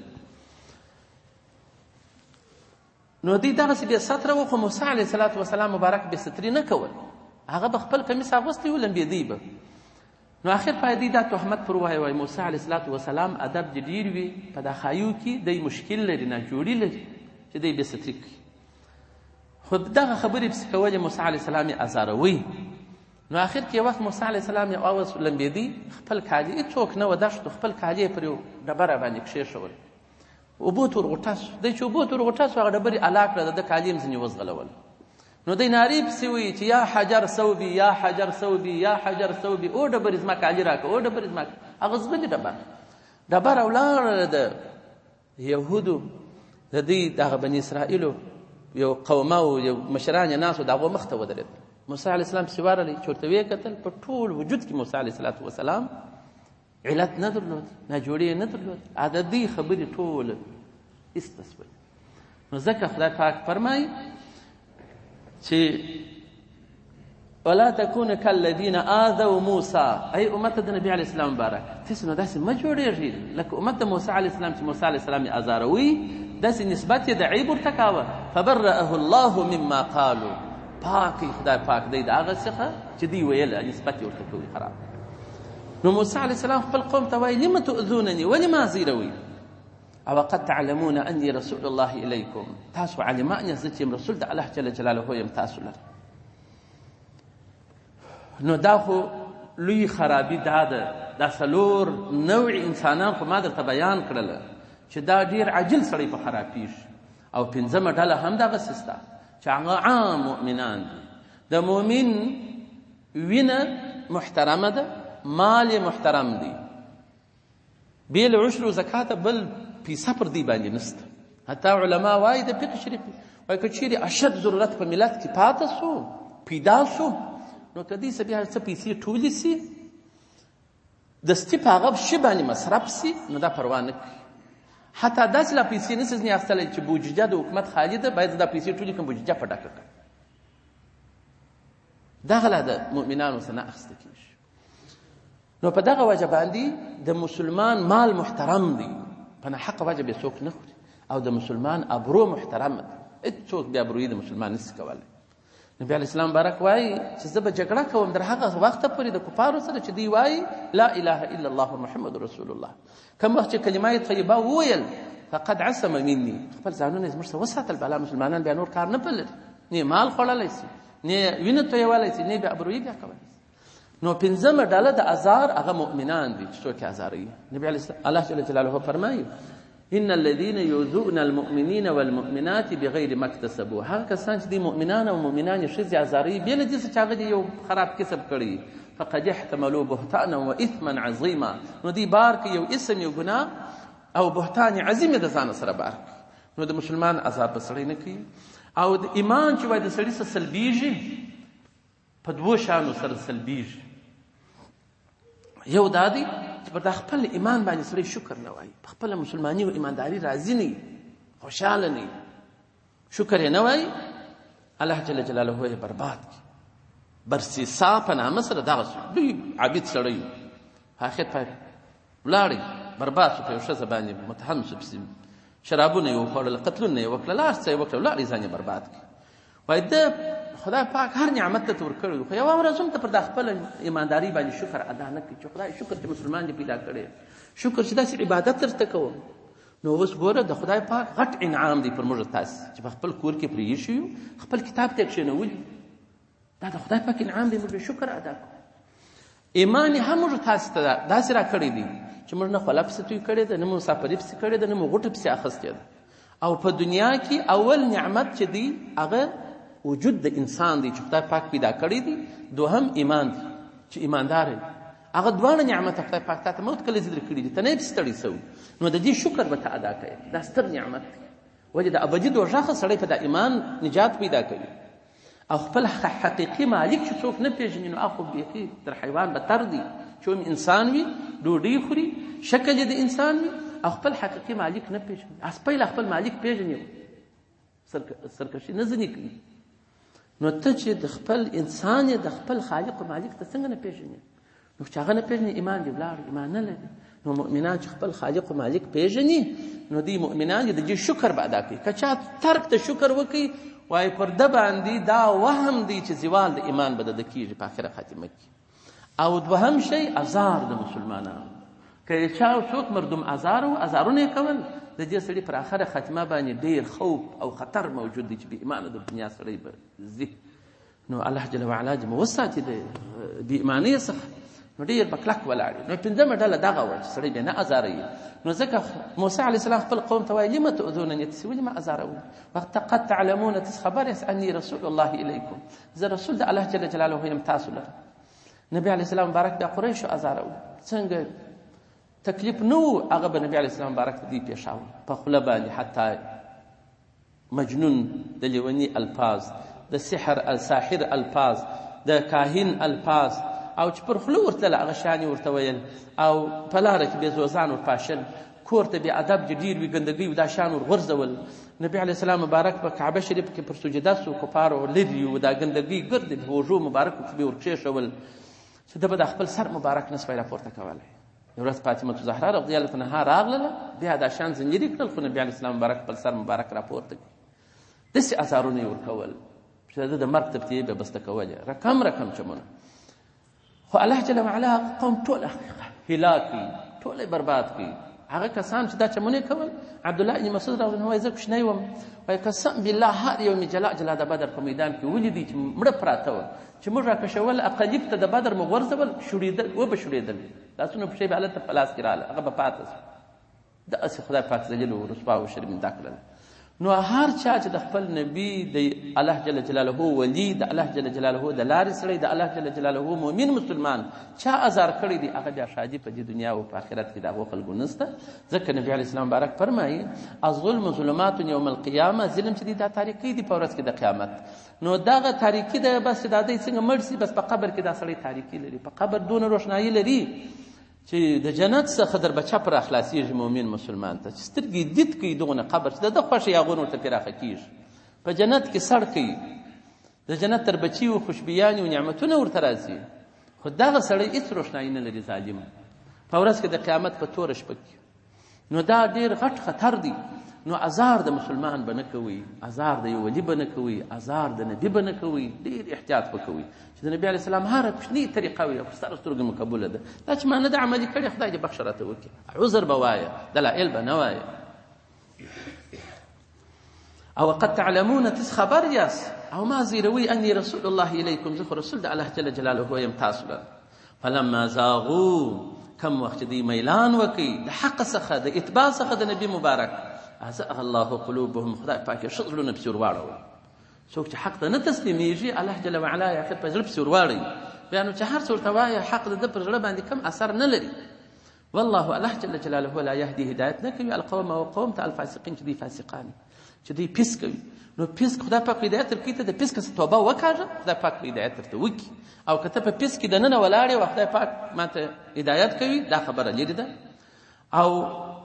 Speaker 1: نو دوی دغسې بې ستره وو، خو موسی علیه الصلاة وسلام مبارک بې ستري نه کول، هغه به خپل کمیس اغوستی و، لمبېدی به. نو آخر پای دی دا تهمت پر وایي موسی علیه الصلاة وسلام ادب چې ډېر وي، په دا خایو کې دی مشکل لري، ناجوړي لري چې دی بې ستري کوي. خو دغه خبرې پسې کولې موسی علیه السلام یې ازاروي. نو آخر کې یو وخت موسی علیه السلام یې اوس لمبېدی، خپل کالي هېڅوک نه و دښتو، خپل کالي یې پر یو ډبره باندې کښېښول، اوبو ته ورغوټه سو. دی چې اوبو ته ورغوټه سو، هغه ډبرې الا کړه، د ده کالي هم ځینې وځغلول. نو دی نارې پسې وایي چې یا حجر ثوبي، یا حجر ثوبي، یا حجر ثوبي، او ډبرې زما کالي راکړه، او ډبرې زما. هغه زغلي ډبره ډبره ولاړه د یهودو د دې دغه بني اسرائیلو یو قومه او یو مشران یې ناست وو د هغو مخ ته ودرېد موسی علیه السلام پسې ورغلی چې ورته ویې کتل په ټول وجود کې موسی علیه السلام وسلام علت نه درلود ناجوړي یې نه درلود عددي خبرې ټوله ایسته شوې نو ځکه خدای پاک فرمایي چې ولا تكون كالذين آذوا موسى أي أمة النبي عليه السلام مبارك تسنو داسي ما جوړېږي لکه امت موسی عليه السلام چې موسی عليه السلام یې ازاروي داسې نسبت یې د عیب ورتکاوه فبرأه الله مما قالوا پاک خدای پاک دی د هغه څخه چې دوی ویل نسبت یې ورته کوي خراب نو موسی عليه السلام خپل قوم ته وایي لم تؤذونني ولې ما زیروي او قد تعلمون اني رسول الله اليكم تاسو علمان یې زه چې رسول د الله جل جلاله یم تاسو لره نو دا خو لوی خرابي دا ده دا څلور نوع انسانان خو ما درته بیان کړله چې دا ډېر عجل سړی په خرابېږي او پنځمه ډله هم دغسې سته چې هغه عام مؤمنان دي د مؤمن وینه محترمه ده مال یې محترم دی بې له عشر و زکاته بل پیسه پر دې باندې نشته حتی علما وایي د فقه شریف وایي که چیرې اشد ضرورت په ملت کې پاته سو پیدا سو نو که دې څه بیا څه پیسې ټولې سي دستي په هغه شي باندې مصرف سي نو دا پروا نه کوي حتی داسې لا پیسې نسي ځینې اخیستلی چې بودجه د حکومت خالي ده باید دا پیسې ټولې کړم بودجه په ډکه کړم دغه لا د مؤمنانو څه نه اخیسته کېږي نو په دغه وجه باندې د مسلمان مال محترم دی په ناحقه وجه بیا څوک نه خوري او د مسلمان ابرو محترمه ده هېڅوک بیا ابرویي د مسلمان نسي کولی نبی علیه السلام بارک وایي چې زه به جګړه کوم در هغه وخته پورې د کفارو سره چې دوی وایي لا اله الا الله محمد رسول الله کوم وخت چې کلمه طیبه وویل فقد عصم مني خپل ځانونه زموږ څخه وساتل بلا مسلمانان بیا نور کار نه بل نه مال خوړلی سي نه وینه تویولی سي نه بیا ابرویي بیا کولی سي نو پنځمه ډله د ازار هغه مؤمنان دي چې څوک یې ازاروي نبی علیه السلام الله جل جلاله فرمایي ان الذين يؤذون المؤمنين والمؤمنات بغير ما اكتسبوا هغه کسان چې دي مؤمنان او مؤمنانې ښځې ازاروي بې له دې څه چې هغه دې یو خراب کسب کړي فقد احتملوا بهتانا واثما عظیما نو دې بار کې یو اسم یو ګناه او بهتان عظیم د ځان سره بار نو د مسلمان ازار به سړی نه کوي او د ایمان چې وایي د سړي څه سلبیږي په دوو شانو سره سلبیږي یو دا دی چې پر د خپل ایمان باندې سړی شکر نه وایي په خپله مسلماني او ایمانداري راضي نه وي خوشحاله نه وي شکر یې نه وایي الله جل جلاله یې برباد کړي برسیسا په نامه سره دغه لوی عابد سړی په آخر پای ولاړی برباد شو په یو ښځه باندې متهم شو پسې شرابونه یې وخوړل قتلونه یې وکړل هر څه یې وکړل ولاړی ځان یې برباد کړي وایي د خدای پاک هر نعمت ته ورکړی خو یوه ورځ هم ته پر دا خپله ایمانداري باندې شکر ادا نه کوي چې خدای شکر چې مسلمان دې پیدا کړی شکر چې داسې عبادت درته کوم نو اوس ګوره د خدای پاک غټ انعام دی پر موږ تاسې چې په خپل کور کې پرې ایښي یو خپل کتاب ته یې کښېنولي دا د خدای پاک انعام دی موږ شکر ادا کوو ایمان یې هم موږ تاسې ته داسې راکړی دی چې موږ نه خوله پسې توی کړې ده نه مو مسافري پسې کړې ده نه مو غوټه پسې اخیستې ده او په دنیا کې اول نعمت چې دی هغه وجود د انسان دی چې خدای پاک پیدا کړی دی دوهم ایمان دی چې ایماندار دی هغه دواړه نعمت خدای پاک تا ته موت کله ذکر کړي دي ته نه یې ستړی سوی نو د دې شکر به ته ادا کوې دا ستر نعمت دی وجه د ابدي دوژخه سړی په د ایمان نجات پیدا کوي او خپل حقیقي مالک چې څوک نه پېژني نو هغه خو بیخي تر حیوان بدتر دی چې هم انسان وي ډوډۍ خوري شکل یې د انسان وي او خپل حقیقي مالک نه پېژني اسپی له خپل مالک پېژني سرکشي نه ځینې کوي نو ته چې د خپل انسان یې د خپل خالق و مالک ته څنګه نه پېژنې نو چې هغه نه پېژني ایمان دې ولاړ ایمان نه لري نو مؤمنان چې خپل خالق و مالک پېژني نو دوی مؤمنان د دې شکر به ادا کوي که چا ترک ته شکر وکړي وایي پر ده باندې دا وهم دی چې زوال د ایمان به د ده کېږي په آخره خاتمه کې او دوهم شی ازار د مسلمانانو که چا څوک مردم ازار و ازارونه یې کول د دې سړي پر آخره خاتمه باندې ډېر خوف او خطر موجود دی چې بې ایمانه د دنیا سړی به ځي نو الله جل وعلا دې مو وساتي د بې ایمانۍ څخه نو ډېر به کلک ولاړ نو پنځمه ډله دغه وه چې سړی بیا نه ازاروي نو ځکه موسی علیه السلام خپل قوم ته وایي لم تؤذونني تاسې ولې ما ازاروئ قد تعلمون تاسې خبر یاست اني رسول الله الیکم زه رسول د الله جل جلاله یم تاسو لره نبی علیه السلام مبارک بیا قریشو ازارول څنګه تکلیف نه و هغه به نبي علیه السلام مبارک ته دوی پېښاوه په خوله باندې حتی مجنون د لیوني الفاظ د ساحر الفاظ د کاهن الفاظ او چې پر خوله ورتلله هغه شیان یې ورته ویل او په لاره کې بېزوزان ورپاشل کور ته بې ادب چې ډېر وي ګندګۍ و دا شیان ورغورځول نبي علیه السلام مبارک په کعبه شریف کې پر سجده سو کفارو لرې و دا ګندګۍ ګرد په اوږو مبارکو کې به یې ورکښېښول چې ده به د خپل سر مبارک نه سپی راپورته کولی یو ورځ فاطمة زهرا رضی الله عنها راغله بیا دا شیان زنجیرې کړل خو نبي علیه السلام مبارک خپل سر مبارک راپورته کړي داسې ازارونه یې ورکول چې د ده د مرګ تبتیې به بسته کولې رقم چمونه خو الله جل وعلا قوم ټول هلاک کړي ټول یې برباد کړي هغه کسان چې دا چمونه کول عبدالله بن مسعود رضی الله عنه زه کوچنی وم وایي قسم بالله هر یو مې جلا د بدر په میدان کې ولیدي چې مړه پراته وه چې موږ راکشول اقلیب ته د بدر مو غورځول شورېدل وبه شورېدل لاسونه پښې به هلته په لاس کې راغله هغه به پاته شو داسې خدای پاک ذلیل و رسوا و شرمنده کړل نو هر چا چې د خپل نبي د الله جل جلاله ولی د الله جل جلاله د لارې سړی د الله جل جلاله مؤمن مسلمان چا ازار کړی دی هغه بیا ښادي په دې دنیا او په آخرت کې د هغو خلکو نشته ځکه نبي علیه السلام مبارک فرمایي الظلم ظلمات یوم القیامه ظلم چې دی دا تاریکي دی په ورځ کې د قیامت نو دغه تاریکي ده بس دا دی څنګه مړ سي بس په قبر کې دا سړی تاریکي لري په قبر دونه روښنایي لري چې د جنت څخه در بچه پر اخلاصیږي مؤمن مسلمان ته چې سترګې دید کوي دغونه قبر چې د ده خوښه هغونه ورته پراخه کېږي په جنت کې سړ کوي د جنت تر بچي و خوشبیانې و نعمتونه ورته راځي خو دغه سړی هېڅ روښنایي نه لري ظالم په ورځ کې د قیامت په توره شپه کې نو دا ډېر غټ خطر دی نو ازار د مسلمان به نه کوئ ازار د یو ولي به نه کوئ ازار د نبي به نه کوئ ډېر احتیاط به کوئ چې د نبي علیه السلام هره کوچنۍ طریقه وي او په سترو سترګو مو قبوله ده دا چې ما نه ده عملي کړې خدای دې بخښه راته وکړي عذر به وایه دلایل به نه وایه او قد تعلمون تس خبر یاست او ما زیروي انی رسول الله الیکم زه خو رسول د الله جل جلاله یم تاسو له فلما زاغوا کم وخت دوی میلان وکړي د حق څخه د اتباع څخه د نبي مبارک ازغ الله قلوبهم خدای پاک یې ښه زړونه پسې ورواړول څوک چې حق ته نه تسلیمیږي الله جل وعلا یې اخر په زړه پسې ورواړوي بیا نو چې هر څه ورته وایه حق د ده پر زړه باندې کم اثر نه لري والله الله جل جلاله لا یهدي هدایت نه کوي القوم او قوم ته الفاسقین چې دوی فاسقان چې دوی پیس کوي نو پیس خدای پاک هدایت درکوي ته د پیس که څه توبه وکاږه خدای پاک هدایت درته وکړي او که ته په پیس کې دننه ولاړې او خدای پاک ماته هدایت کوي دا خبره لرې ده او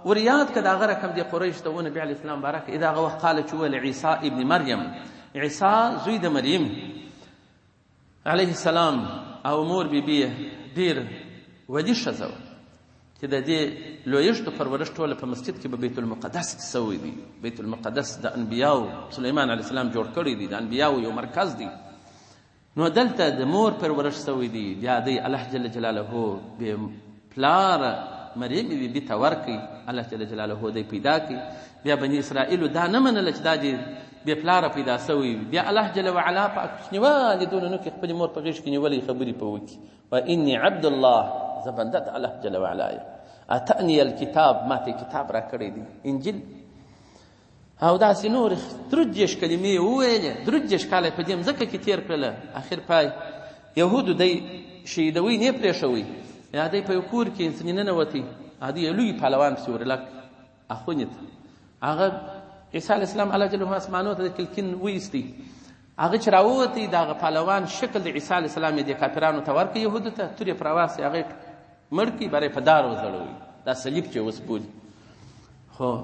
Speaker 1: ورياد که د هغه رقم دی قریش ته و نبي علیه السلام مبارک د هغه وخت قاله چې ویل عیسی ابن مریم عیسی زوی د مریم علیه السلام او مور بیبي ډېر ولي ښځه وه چې د دې لویشتو پرورش ټوله په مسجد کې به بیت المقدس کې سوی دی بیت المقدس د انبیاو سلیمان علیه السلام جوړ کړی دی د انبیاو یو مرکز دی نو دلته د مور پرورش سوی دی بیا دی الله جل جلاله بې پلار مریم بیبي ته ورکړي الله جل جلاله دی پیدا کړي بیا بني اسرائیلو دا نه منله چې دا دې بې پلاره پیدا سوی بیا الله جل وعلا په کوچنیوالي دونه نو کې خپلې مور په غېږ کې نیولې خبرې په وکړي واني عبد الله زه بنده د الله جل وعلا یم اتأني الکتاب ما ته کتاب را کړی دی انجیل او داسې نور درجش کلمې وویلې درجش کاله په دې مځکه کې تېر کړله اخر پای یهودو دی شهیدوي نه پرېښوي یا دی په یو کور کې ځینې ننوتی هغه یو لوی پهلوان پسې ورلک اخونې ته هغه عیسی علیه السلام الله جل اسمانو ته د کلکین وایستی هغه چې راووتی د هغه پهلوان شکل د عیسی علیه السلام یې د کافرانو ته ورکړي یهودو ته تور یې پر راواسي هغه مړ کړي بری په دار وځړوي دا صلیب چې اوس بولي خو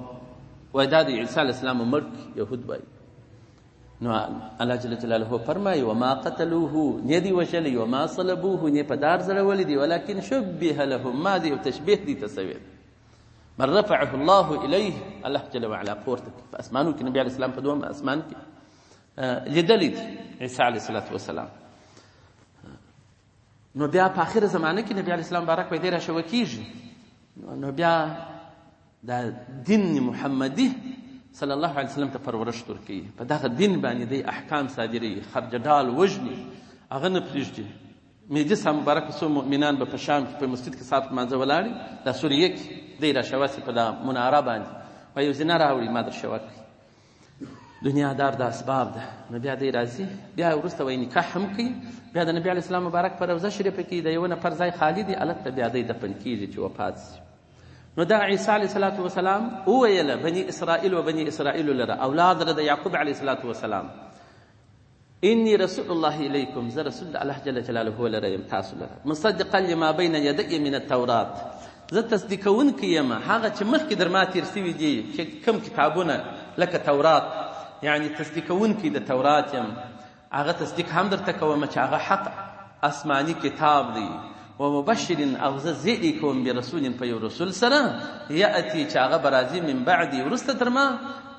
Speaker 1: وایي دا د عیسی علیه السلام مړ کړي یهود وایي نو الله جل جلاله فرمایي وما قتلوه نه دي وژلي وما صلبوه نه په دار ځړولی دي ولکن شبه لهم ما دي یو تشبیه دي تصویر من رفعه الله الیه الله جل وعلا پورته په اسمانو کې نبي علیه السلام په دوم اسمان کې لیدلی دي عیسی علیه السلام نو بیا په آخر زمانه کې نبي علیه السلام مبارک پیدا راشوه کېږي نو بیا دا دین محمدي صلی الله علیه وسلم ته پرورش ورکوي په دغه دین باندې دی احکام صادروي خرجډال وژني هغه نه پرېږدي مهدي صاحب مبارک څو مؤمنان به په شام کې په مسجد کې ساعت لمانځه ولاړي دا سوریه کې دی راشواسي په دا مناره باندې و یو زینه راوړي ما در شوه کړي دنیادار د اسباب ده نو بیا دی راځي بیا وروسته وایي نکاح هم کوي بیا د نبي علیه السلام مبارک په روضه شریفه کې د یو نفر ځای خالي دی هلته بیا دی دفن کېږي چې وفات شي نو دغه عیسی علیه الصلاة والسلام وویله بني اسرائیل و بني اسرائیل لره اولاد لره د یعقوب علیه الصلاة والسلام إني رسول الله إليكم زه رسول الله جل جلاله لره یم تاسو لره مصدقا لما بين يدي من التورات زه تصدیقونکی یم هغه چې مخکې در ما تېر سوي دي چې کوم کتابونه لکه تورات یعنی تصدیقونکی د تورات یم هغه تصدیق هم درته کوم چې هغه حق آسماني کتاب دی ومبشر او زه زیری کوم برسول په یو رسول سره یأتي چې هغه به راځي من بعدي وروسته تر ما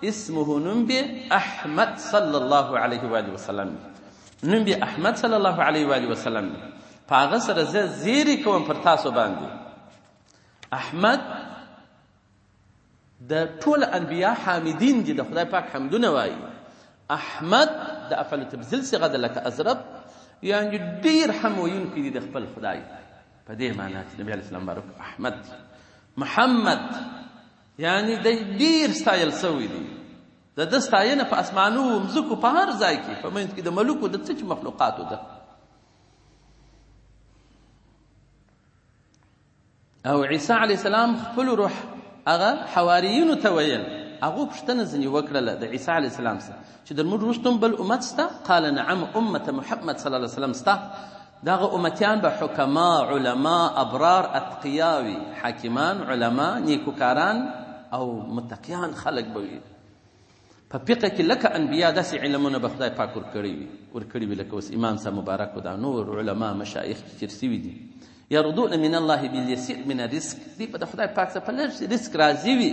Speaker 1: اسمه نمبي أحمد صلى الله عليه وآله وسلم نمبي أحمد صلى الله عليه وآله وسلم فهغه سره زه زیری کوم پر تاسو باندې احمد د ټول انبیا حامدین دي د خدای پاک حمدونه وایي احمد د افعل تبذل صيغه ده لکه ازرب یعنی ډیر هم ویونکي دي د خپل خدای په دې معنی چې نبی علیه السلام بارک احمد محمد یعنی د ډیر ستایل سوی دی د ستاینه په اسمانو او مځکو په هر ځای کې په منځ کې د ملوکو د څه مخلوقاتو ده او عیسی علیه السلام خپل روح هغه حواریینو ته ویل هغه پوښتنه ځینې وکړله د عیسی علیه السلام څخه چې در موږ وروسته بل امت سته قال نعم امة محمد صلی الله علیه وسلم سته دغه امتیان به حکما علما ابرار اتقیاوي حاکمان علما نیکوکاران او متقیان خلق به وي په فقه کې لکه انبیا داسې علمونه به خدای پاک ورکړي وي لکه اوس امام صاحب مبارک و دا نور علما مشایخ چې تېر سوي دي یرضون من الله بالیسیر من الرزق دی په د خدای پاک څخه په لږ رزق راضي وي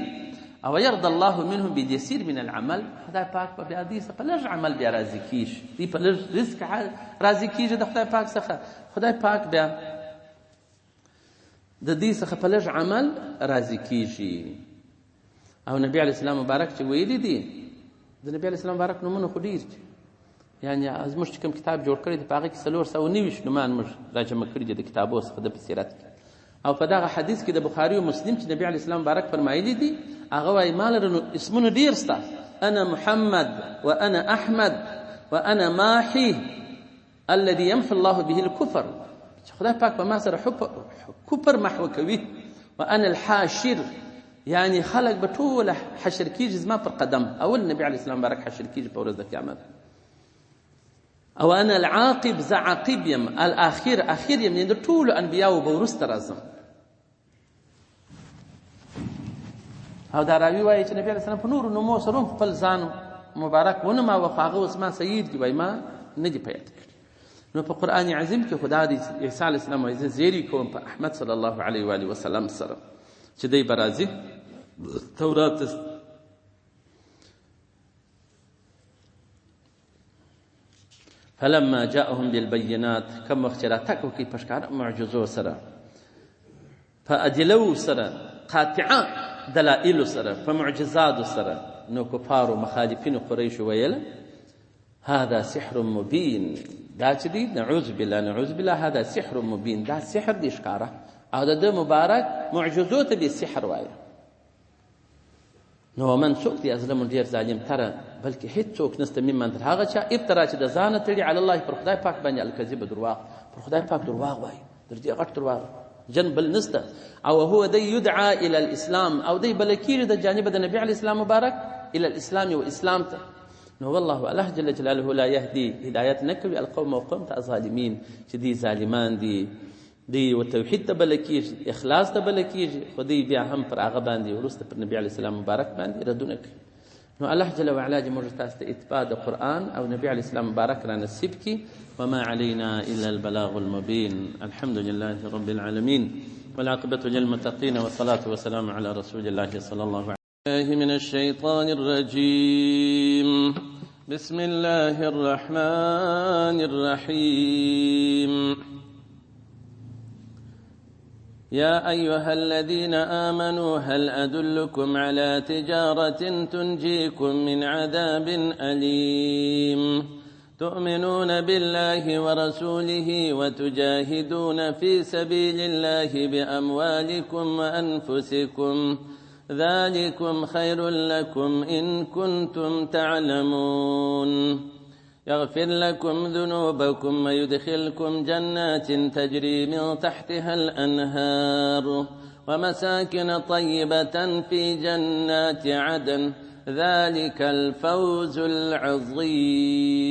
Speaker 1: او يرضى الله منهم باليسير من العمل خدای پاک په بیا دې څخه په لږ عمل بیا راضي کیږي دی په لږ رزق راضي کیږي د خدای پاک څخه خدای پاک بیا د دې څخه په لږ عمل راضي کیږي او نبی علیه السلام مبارک چې ویلي دي د نبی علیه السلام مبارک نومونه خو ډېر دي یعنی زموږ چې کوم کتاب جوړ کړی دی په هغه کې 490 نومان موږ راجمع کړي دي د کتابو څخه د په سیرت کې او په دغه حدیث کې د بخاري او مسلم چې نبی علیه السلام مبارک فرمایلی دي هغه وایي ما لره اسمونه ډېر سته انا محمد وانا احمد وانا ماحي الذي يمحو الله به الكفر چې خدای پاک په ما سره کفر محو کوي وانا الحاشر یعنی خلق به ټول حشر کیږي زما پر قدم اول نبی علیه السلام مبارک حشر کیږي په ورځ د قیامت او انا العاقب ذا عاقب یم الاخر اخر یم د ټولو انبیاو به وروسته راځم او دا راوي وایي چې نبی علیه السلام په نورو نومو سره هم خپل ځان مبارک ونوماوه خو هغه اوس ما سید دي وایي ما نه دي په یاد کړي نو په قرآن عظیم کې خدا د عیسی علیه السلام وایي زه زیری کوم په احمد صلی الله علیه و آله وسلم سره چې دی به راځي تورات فلما جاءهم بالبينات كم وخت راتکو کی پشکار معجزو سره فادلو سره قاطعه دلائل سره فمعجزات سره نو کفار مخالفین قریش ویل هذا سحر مبين دا چې دی نعوذ بالله هذا سحر مبين دا سحر دی ښکاره او د مبارک معجزو ته به سحر وایي نو من څوک دی ظلم ډیر ظالم تره بلکې هیڅ څوک نشته ممن تر هغه چا ابترا چې د ځانه تړي علی الله پر خدای پاک باندې الکذب درواغ پر خدای پاک درواغ وایي در دې غټ درواغ جن بل نسته او هو دی يدعى الى الاسلام او دی بلکیر د جانب د نبی علی السلام مبارک الى الاسلام و اسلام ته نو والله الله جل جلاله لا يهدي هدايت نکوي القوم وقوم ظالمين چې دي ظالمان دي وتوحید ته بلکیږي اخلاص ته بلکیږي خو دی بیا هم پر هغه باندې ورسته پر نبی علی السلام مبارک باندې ردونه کوي نو الله جل وعلا دې موږ تاسو ته اتباع د قرآن او نبی علی السلام مبارک را نصیب کړي وما علينا الا البلاغ المبين الحمد لله رب العالمين والعاقبة للمتقين والصلاة والسلام على رسول الله صلى الله عليه وسلم من الشيطان الرجيم بسم الله الرحمن الرحيم يا أيها الذين آمنوا هل أدلكم على تجارة تنجيكم من عذاب أليم تؤمنون بالله ورسوله وتجاهدون في سبيل الله بأموالكم وأنفسكم ذلكم خير لكم إن كنتم تعلمون يغفر لكم ذنوبكم ويدخلكم جنات تجري من تحتها الأنهار
Speaker 2: ومساكن طيبة في جنات عدن ذلك الفوز العظيم.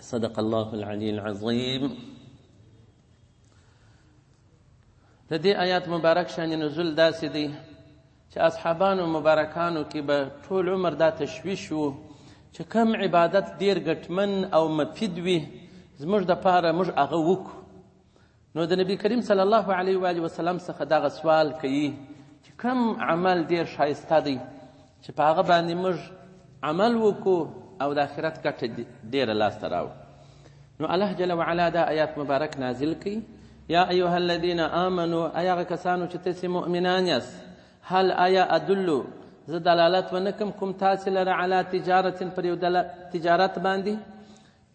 Speaker 2: صدق الله العلي العظيم. د دې آیات مبارک شان نزول داسې دی چې اصحابانو مبارکانو کې به ټول عمر دا تشویش و چې کم عبادت ډېر ګټمن او مفید وي زموږ دپاره موږ هغه وکړو. نو د نبي کریم صلی الله علیه و وسلم څخه دغه سوال کوي چې کم عمل ډېر ښایسته دی چې په هغه باندې موږ عمل وکړو او د آخرت ګټه ډېره لاسته راوړو. نو الله جل وعلا دا آیات مبارک نازل کوي: یا ایها الذین آمنوا، ای هغه کسانو چې تاسې مؤمنان یاست، هل آیا ادلو، زه دلالت ونه کم کوم تاسې لره علی تجارت، پر یو تجارت باندې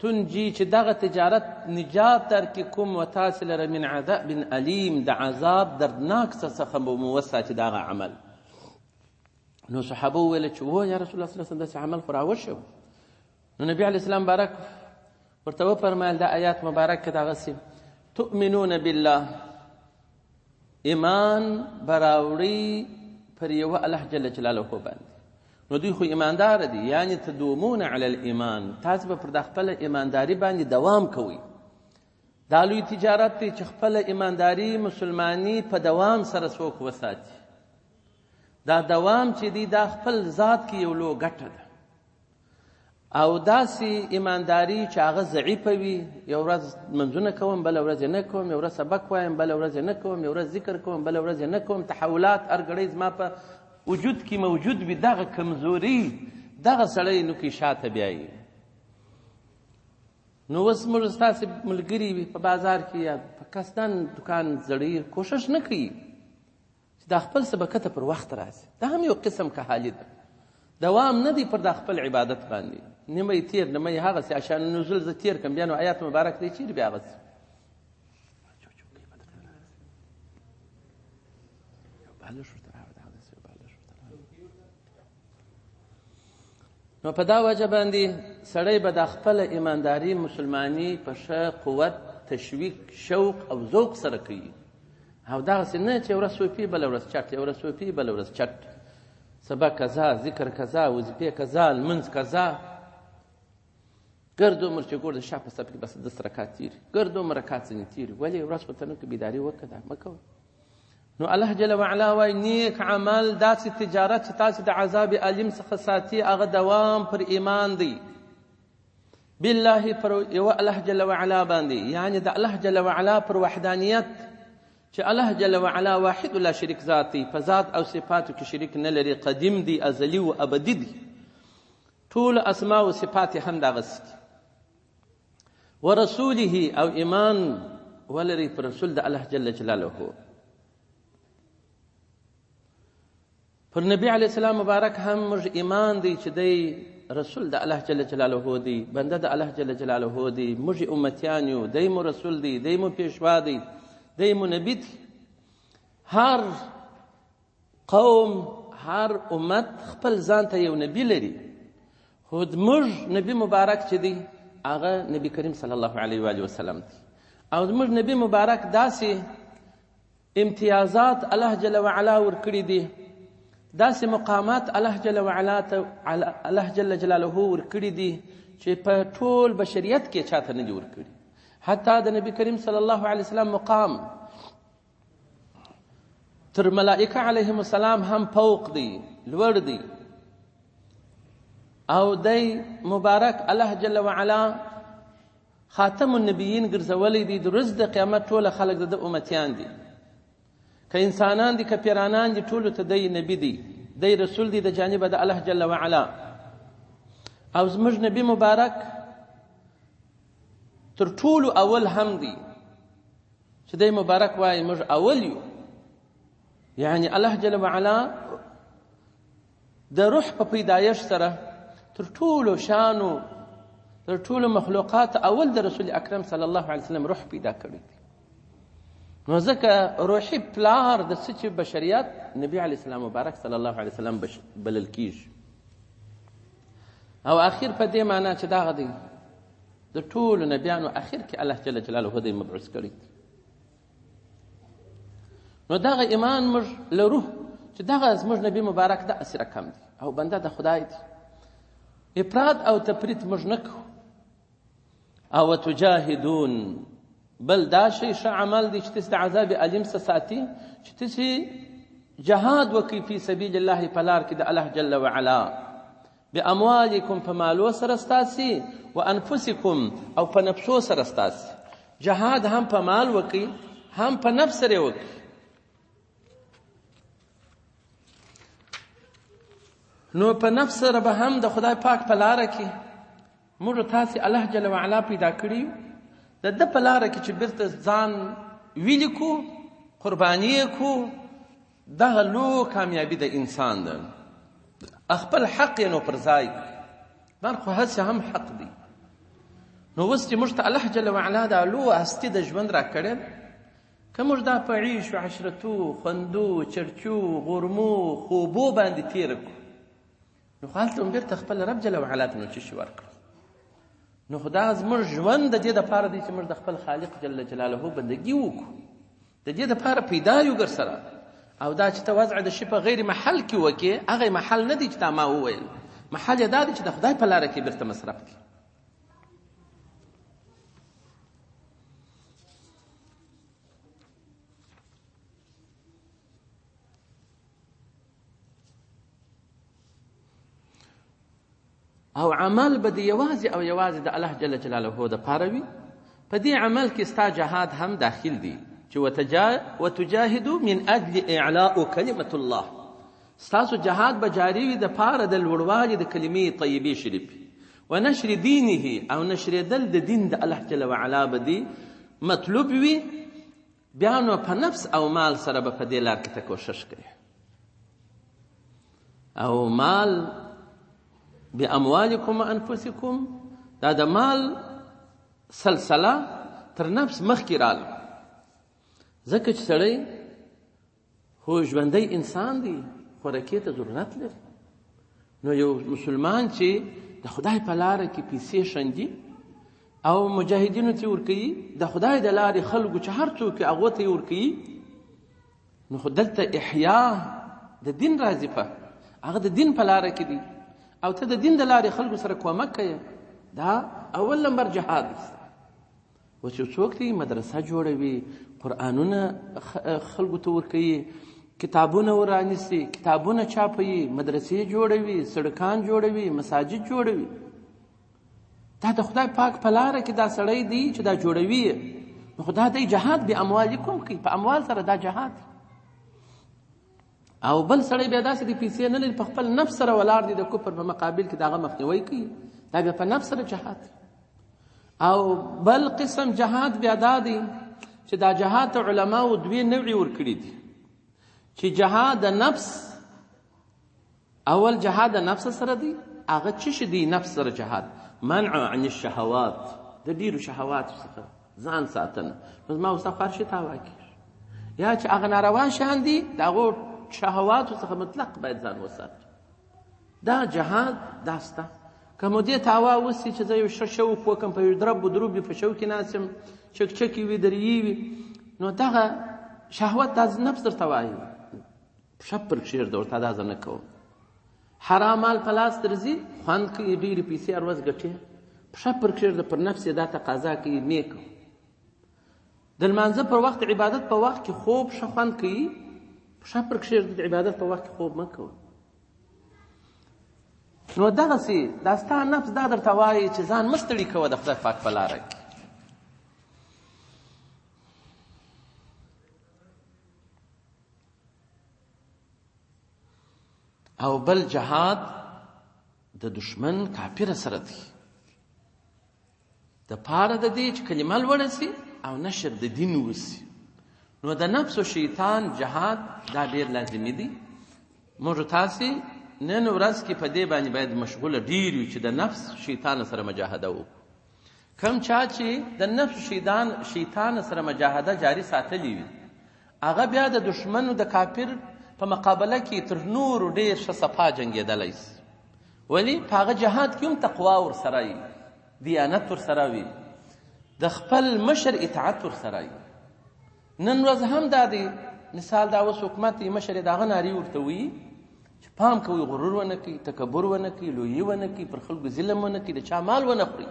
Speaker 2: تنجي چې دغه تجارت نجات درکړي کوم و تاسې لره من عذاب علیم، د عذاب دردناک څخه به مو وساتي دغه عمل. نو صحابه وویل چې و یا رسول الله صلی الله علیه وسلم داسې عمل خو راوشو. نو نبي علیه السلام بارک ورته وفرمایل دا آیات مبارک کې دغسې تؤمنون بالله، ایمان براوړي پر یوه الله جل جلاله باندې. نو دوی خو ایماندار دي، یعنی تدومون علی الایمان، تاسو به پر د خپله ایمانداري باندې دوام کوئ. دا لوی تجارت دی چې خپله ایمانداري مسلماني په دوام سره څوک وساتي. دا دوام چې دی دا خپل ذات کې یو لو ګټه ده، او داسې ایمانداري چې هغه ضعیفه وي، یو ورځ منځونه کوم بله ورځ یې نه کوم، یو ورځ سبق وایم بله ورځ یې نه کوم، یو ورځ ذکر کوم بله ورځ یې نه کوم، تحولات هر ګړی زما په وجود کې موجود وي، دغه کمزوري دغه سړی نو کې شاته بیایي. نو اوس موږ ستاسې ملګري وي په بازار کې یا په کسدان دکان زړی، کوشش نه کوي چې دا خپل سبقته پر وخت راسي. دا هم یو قسم کهالي ده، دوام نه دی پر دا خپل عبادت باندې، نیمه یې تېر نیمه یې هغسې عشان نزول زه تېر کړم، بیا نو آیات مبارک دی چیرې بیا هغسې نو په دا وجه باندې سړی به د خپله ایمانداري مسلماني په ښه قوت، تشویق، شوق او ذوق سره کوي، او دغسې نه چې یو ورځ صوفي بله ورځ چټ، یو ورځ صوفي بله ورځ چټ، سبق کذا، ذکر کذا، وظیفې کذا، لمنځ کذا، ګرد عمر چې ګور د شا په صف کې بس 10 رکعات تېري، ګرد عمر رکعات ځینې تېري، ولې یو ورځ خو ته نه که بیداري وکړه دا مه کوه. نو الله جل وعلا وایي نیک عمل داسې تجارت چې تاسې د عذاب علیم څخه ساتي، هغه دوام پر ایمان دی، بالله پر یوه الله جل وعلا باندې، یعنی د الله جل وعلا پر وحدانیت چې الله جل وعلا واحد لا شریک ذات دی، په ذات او صفاتو کې شریک نه لري، قدیم دی، ازلی و ابدي دی، ټول اسماء و صفات هم دغسې دي. ورسوله، او ایمان ولري پر رسول د الله جل جلاله، پر نبی علیه السلام مبارک هم موږ ایمان دی چې دی رسول د الله جل جلاله دی، بنده د الله جل جلاله دی، موږ امتیان یو، دی مو رسول دی، دی مو پیشوا دی، دی مو نبی دی. هر قوم هر امت خپل ځان ته یو نبی لري، خو زموږ نبی مبارک چې دی هغه نبی کریم صلی الله علیه و وسلم دی، او زموږ نبی مبارک داسې امتیازات الله جل وعلا ورکړي دي، داسې مقامات الله جل وعلا ته الله جل جلاله ورکړي دي چې په ټول بشریت کې چاته نه دي ورکړي. حتی د نبی کریم صلی الله علیه وسلم مقام تر ملائکه علیهم السلام هم فوق دی، لوړ دی، او دی مبارک الله جل وعلا خاتم النبیین ګرځولی دی، د ورځ د قیامت ټوله خلک د امتیان دي، که انسانان دي که پیرانان دي، ټولو ته دی نبی دی، دی رسول دی د جانبه د الله جل وعلا. او زموږ نبی مبارک تر ټولو اول هم دی چې دی مبارک وایي موږ اول یو، یعنی الله جل وعلا د روح په پیدایش سره تر ټولو شانو تر ټولو مخلوقات اول د رسول اکرم صلی الله علیه وسلم روح پیدا کړی دی. نو ځکه روحي پلار د څه چې بشریت نبی علیه السلام مبارک صلی الله علیه وسلم بلل کیږي، او اخر په دې معنا چې دغه دی د ټولو نبیانو اخر کې الله جل جلاله دی مبعوث کړی. نو دغه ایمان موږ لرو چې دغه زموږ نبي مبارک داسې رقم دی او بنده د خدای دی. افراط او تفریط موږ نه کوو. او وتجاهدون بل دا شی ښه عمل دی چې تاسې د عذاب الیم څخه ساتي، چې تاسې جهاد وکړئ فی سبیل الله په لار کې د الله جل وعلا، باموالکم په مالو سره ستاسې، وانفسکم او په نفسو سره ستاسې. جهاد هم په مال وکړئ هم په نفس سره وکړئ. نو په نفس سره به هم د خدای پاک په لاره کې موږ تاسې الله جل وعلا پیدا کړي د ده په لاره کې چې بیرته ځان ویلي کو، قرباني یې کو، دغه لو کامیابي د انسان ده. خپل حق یې نو پر ځای بل خو هسې هم حق دی. نو اوس چې موږ ته الله جل وعلا دا لو هستي د ژوند را کړی، که موږ دا په عیش و عشرتو، خوندو، چرچو، غرمو، خوبو باندې تېره کړو، نو خو هلته هم بیرته خپل رب جل وعلا ته نو څه شي ورکړو. نو خو دا زموږ ژوند د دې دپاره دی چې موږ د خپل خالق جل جلاله بندګي وکړو، د دې دپاره پیدا یو ګرسره. او دا چې ته وضع د شي په غیر محل کې وکړې، هغه محل نه دی چې تا ما وویل، محل یې دا دی چې د خدای په لاره کې بیرته مصرف کړي. او عمل به د یوازې او یوازې د الله جل جلاله دپاره وي. په دې عمل کې ستا جهاد هم داخل دی چې وتجاهدوا من اجل اعلاء کلمة الله. ستاسو جهاد به جاري وي د پاره د لوړوالي د کلمې طیبې شریفې، ونشر دینه او نشرېدل د دین د الله جل وعلا به دي مطلوب وي. بیا نو په نفس او مال سره به په دې لار کې ته کوشش کوي. او مال باموالکم وانفسکم، دا د مال سلسله تر نفس مخکې راله، ځکه چې سړی خو ژوندی انسان دی، خوراکي ته ضرورت لري. نو یو مسلمان چې د خدای په لاره کې پیسې شندي او مجاهدینو ته ورکوي، د خدای د لارې خلکو چې هر څوک هغو ته یې ورکوي، نو خو دلته احیا د دین راځي، هغه د دین په لاره کې دی. او ته د دین د لارې خلکو سره کومک کوي، دا اول نمبر جهاد دی. و چې څوک دی مدرسه جوړوي، قرآنونه خلکو ته ورکوي، کتابونه ورانیسي، کتابونه چاپوي، مدرسې جوړوي، سړکان جوړوي، مساجد جوړوي، دا د خدای پاک په لاره کې دا سړی دی چې دا جوړوي. نو خو دا دی جهاد باموالکم کوي، په اموال سره دا جهاد. او بل سړی بیا داسې دی پیسې نه لري، په خپل نفس سره ولاړ دی، د کفر په مقابل کې د هغه مخنیوی کوي، دا بیا په نفس سره جهاد. او بل قسم جهاد بیا دا دی چې دا جهاد ته علماو دوی نوعي ورکړي دي، چې جهاد د نفس، اول جهاد د نفس سره دی، هغه څه شي دی نفس سره جهاد؟ منع عن الشهوات، د ډیرو شهواتو څخه ځان ساتنه. نو زما اوس هر شي تاوا کېږي، یا چې هغه ناروا شیان دي د هغو شهواتو څخه مطلق باید ځان وساتي. دا جهاد دا سته. که مو دې تاوا وسي چې زه یو ښه شوق وکړم، په یو درب و دروب په شوق کې ناست یم، چکچکې وي، دریي وي، نو دغه شهوت دا نفس درته وایي پښه پر کښېږده، ورته دا زه نه کوم. حرام مال په لاس درځي، خوند کوي، ډېرې پیسې هر ورځ ګټې، پښه پر کښېږده، پر نفس یې دا تقاضا کوي مې کوو. د لمانځه پر وخت عبادت په وخت کې خوب ښه خوند کوي، پښه پر کښېږده، د عبادت په وخت کې خوب مه کوه. نو دغسې دا ستا نفس دا درته وایي چې ځان مه ستړي کوه د خدای پاک په لاره کې. او بل جهاد د دشمن کافر سره دی، د پاره د دې چې کلمه لوړه سي او نشر د دین وسي. نو د نفس و شیطان جهاد دا ډېر لازمي دی. موږ تاسې نن ورځ کې په دې باندې باید مشغوله ډېر وي چې د نفس شیطان سره مجاهده وکړو. کم چا چې د نفس شیطان سره مجاهده جاری ساتلې وي، هغه بیا د دشمنو د کافر په مقابله کې تر نورو ډېر ښه صفا جنګېدلی سي. ولې په هغه جهاد کې هم تقوا ورسره وي، دیانت ورسره وي، د خپل مشر اطاعت ورسره وي. نن ورځ هم دا دی مثال دا اوس حکومت یې مشر یې د هغه نارې ورته وایي چې پام کوئ غرور ونه کوي، تکبر ونه کوي، لویي ونه کوي، پر خلکو ظلم ونه کوي، د چا مال ونه خوري.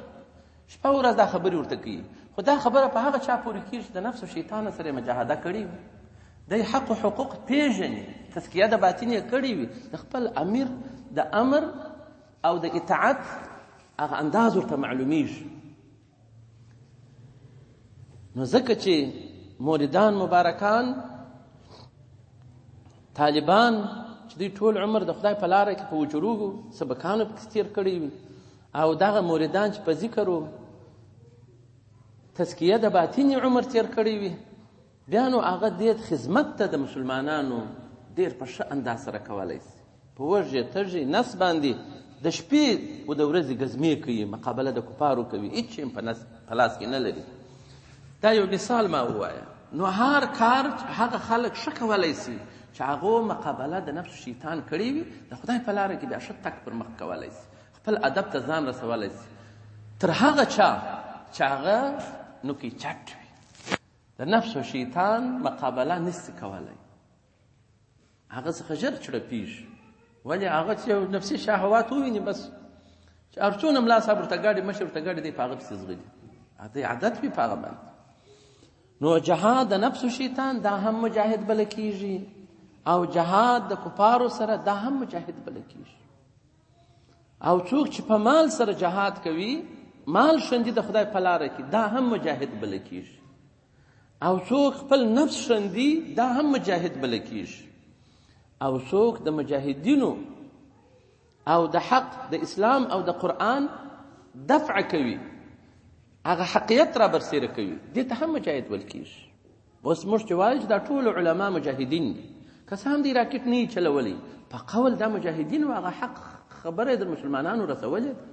Speaker 2: شپه ورځ دا خبرې ورته کوي، خو دا خبره په هغه چا پورې کېږي چې د نفس او شیطان سره یې مجاهده کړې وي، دی حق و حقوق پېژني، تزکیه د باطن یې کړې وي، د خپل امیر د امر او د اطاعت هغه انداز ورته معلومیږي. نو ځکه چې موریدان مبارکان طالبان چې دوی ټول عمر د خدای په لاره کې په وجروګو سبکانو پکې تېر کړی وي، او دغه موریدان چې په ذکر و تزکیه د باطن عمر تېر کړی وي، بیا نو هغه دې خدمت ته د مسلمانانو ډېر په ښه انداز سره کولی شي. په وږې تږې نس باندې د شپې و د ورځې ګزمې کوي، مقابله د کفارو کوي، هېڅ شی په لاس کې نه لري. دا یو مثال ما ووایه. نو هر کار هغه خلک ښه کولی شي چې هغو مقابله د نفس شیطان کړې وي، د خدای په لاره کې بیا ښه تک پر مخ کولی شي، خپل ادب ته ځان رسولی شي، تر هغه چا چې هغه نوکې چټ وي، د نفس و شیطان مقابله نشي کولی، هغه څخه ژر چړپېږي. ولې هغه چې یو نفسي شهوات وویني بس چې هر څونه ملا صاحب ورته ګاډي مشر ورته ګاډي دی په هغه پسې ځغلي، هغه عادت وي په هغه باندې. نو جهاد د نفس و شیطان دا هم مجاهد بله کېږي، او جهاد د کفارو سره دا هم مجاهد بله کېږي. او څوک چې په مال سره جهاد کوي، مال شندي د خدای په لاره کې، دا هم مجاهد بله کېږي. او څوک خپل نفس شندي، دا هم مجاهد بله کېږي. او څوک د مجاهدینو او د حق د اسلام او د قرآن دفع کوي، هغه حقیقت را برسېره کوي، دې ته هم مجاهد ویل کېږي. اوس موږ چې وایو چې دا ټول علما مجاهدین دي، که څه هم دې راکټ نه یې چلولی، په قول دا مجاهدین و، هغه حق خبره د مسلمانانو رسولې ده،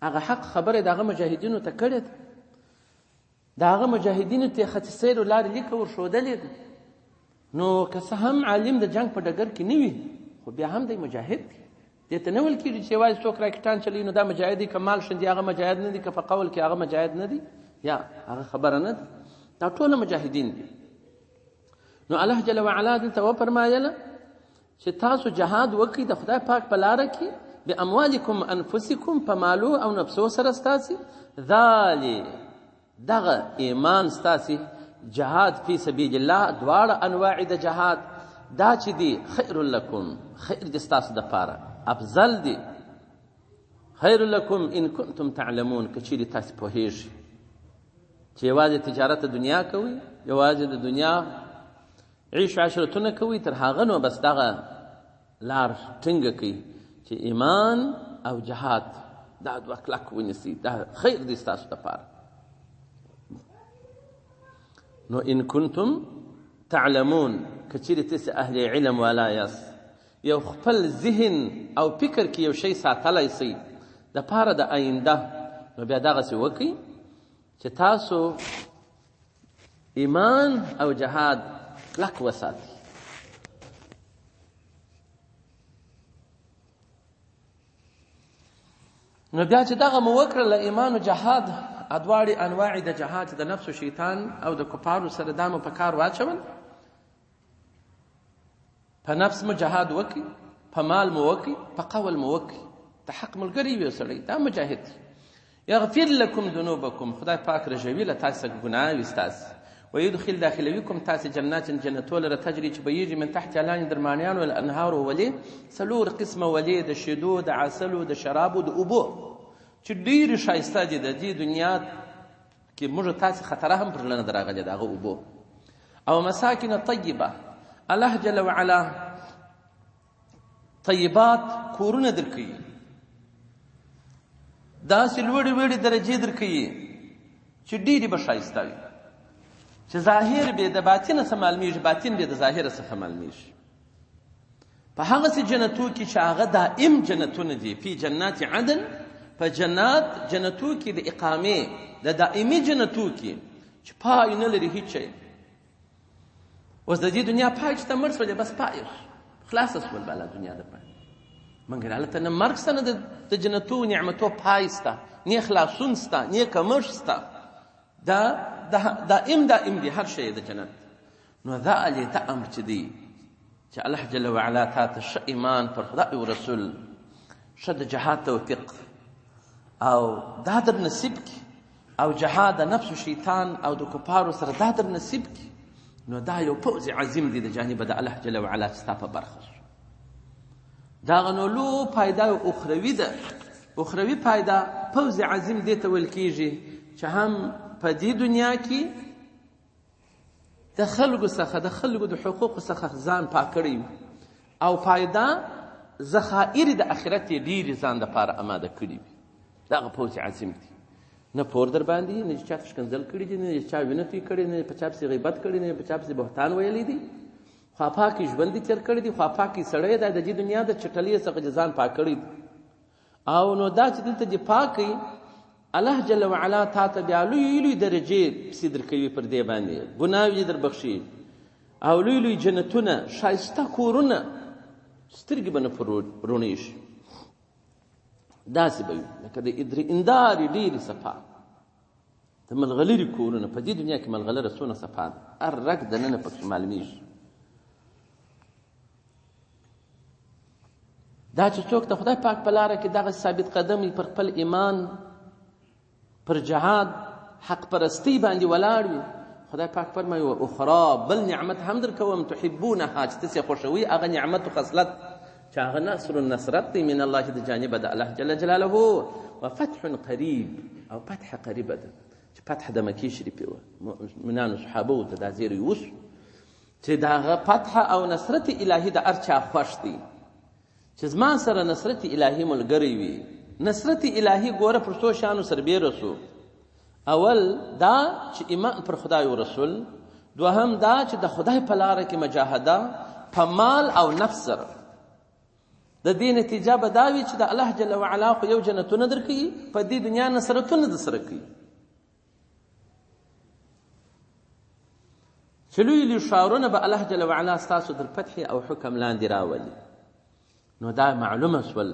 Speaker 2: هغه حق خبره د هغه مجاهدینو ته کړې ده، د هغه مجاهدینو ته یې خط سیر و لارې لیکه ورښودلې ده. نو که څه هم عالم د جنګ په ډګر کې نه وي، خو بیا هم دی مجاهد دی. دې ته نه ویل کېږي چې یوازې څوک راکټان چلوي نو دا مجاهد دی، که مال شندي هغه مجاهد نه دی، که په قول کې هغه مجاهد نه دی، یا هغه خبره نه ده، دا ټوله مجاهدین دي. نو الله جل وعلا دلته وفرمایله چې تاسو جهاد وکړئ د خدای پاک په لاره کې، باموالکم انفسکم، په مالو او نفسو سره ستاسې، ذالک دغه ایمان ستاسې جهاد فی سبیل الله، دواړه انواع د جهاد دا چې دی خیر لکم، خیر دی ستاسو دپاره، افضل دی، خیر لکم ان کنتم تعلمون، که چیرې تاسې پوهیږئ چې یوازې تجارت دنیا کوئ، یوازې د دنیا عیش عشرتونه کوئ، تر هغه نو بس دغه لار ټینګه کوئ چې ایمان او جهاد دا دوه کلک ونیسئ، دا خیر دی ستاسو دپاره. نو ان کنتم تعلمون، که چیرې تاسې اهل علم والا یاست، یو خپل ذهن او فکر کې یو شی ساتلی شئ د پاره د آینده، نو بیا دغسې وکئ چې تاسو ایمان او جهاد کلک وساتئ. نو بیا چې دغه مو وکړله ایمان او جهاد، دواړې انواع د جهاد د نفس و شیطان او د کفارو سره دا مو په کار واچول، په نفس مو جهاد وکړي، په مال مو وکړي، په قول مو وکړي، د حق ملګری وي سړی، دا مجاهد دی. یغفر لکم ذنوبکم، خدای پاک رژوي له تاسې څخه ګناهوي ستاسې، ویدخل داخلویکم تاسې جنات جنتو لره تجري چې بهیږي من تحت لاندې درمیانو الانهار ولې، څلور قسمه ولې، د شیدو، د عسلو، د شرابو، د اوبو، چې ډېرې ښایسته دي. د دې دنیا کې موږ تاسې خطره هم پر لنه دراغلې د هغه اوبو. او مساکن طیبه، الله جل وعلا طیبات کورونه درکوي، داسې لوړې وړې درجې درکوي چې ډېرې به ښایسته وي، چې ظاهر به د باطنه څه معلومیږي، باطن به د ظاهره څخه معلومیږي. په هغسې جنتو کې چې هغه دائم جنتونه دي، فی جنات عدن، په جنتو کې د اقامې، د دائمي جنتو کې چې پای نه لري هیڅ شی. اوس د دې دنیا پای چې ته مړ شولې بس پای خلاصه شول بالا دنیا د پای، مګر هلته نه مرګ شته، نه د جنتو نعمتو پای شته، نه خلاصون شته، نه کمښت شته، دا دائم دي هر شی د جنت. نو دا الیته امر چې دی چې الله جل وعلا تا ته ښه ایمان پر خدای او رسول ښه د جهاد توفیق او دا در نصیب کی او جهاد د نفس و شیطان او د کفارو سره دا در نصیب کی نو دا یو فوز عظیم دی د جانب د الله جل وعلا چې ستا په برخه شو دغه نو لو فایده اخروي ده اخروي فایده فوز عظیم دی ته ویل کیږي چې هم په دې دنیا کې د خلکو څخه د خلکو د حقوقو څخه ځان پاک کړی او فایده ذخایر د آخرت یې ډېرې ځان دپاره اماده کړي وي دغه فوز عظیم دی نه پور در باندې نه چا ښکنځل کړي دي نه چا وینه توی کړې نه په چا پسې غیبت کړي نه په چا پسې بهتان ویلی دي خواپاکي ژوند دې تېر کړی دي خواپاکي سړی دی د دې دنیا د چټلۍ څخه چې ځان پاک کړی دی او نو دا چې دلته دې پاکوي الله جل وعلا تا ته بیا لوی لوی درجې پسې درکوي پر دې باندې ګناوې در بخښي او لوی لوی جنتونه ښایسته کورونه سترګې به نه روڼې شي داسې به وي لکه د اندارې ډېرې صفا د ملغلرې کورونه په دې دنیا کې ملغلره څونه صفا ده هر رګ دننه پکې معلومېږي دا چې څوک د خدای پاک په لاره کې دغه ثابت قدم پر خپل ایمان پر جهاد حق پرستی باندې ولاړ وي خدای پاک فرمایي و اخرى بل نعمت هم در کوم تحبونها چې تاسې خوښوي هغه نعمت و خصلت چې هغه نصر نصرت دی من الله د جانبه د الله جل جلاله وفتح قریب او فتح قریبه ده چې فتح د مکې شریفې وه مؤمنانو صحابو ته دا زیری وشو چې د هغه فتح او نصرت الهي د هر چا خوښ دی چې زما سره نصرت الهي ملګری وي نصرت الهي ګوره پر څو شانو سربیره سو اول دا چې ایمان پر خدای او رسول دوهم دا چې د خدای په لاره کې مجاهده په مال او نفس سره د دې نتیجه به دا وي چې د الله جل وعلا خو یو جنتونه درکوي په دې دنیا نصرتونه در سره کوي چې لوی لوی ښارونه به الله جل وعلا ستاسو در فتح او حکم لاندې راولي نو دا معلومه شول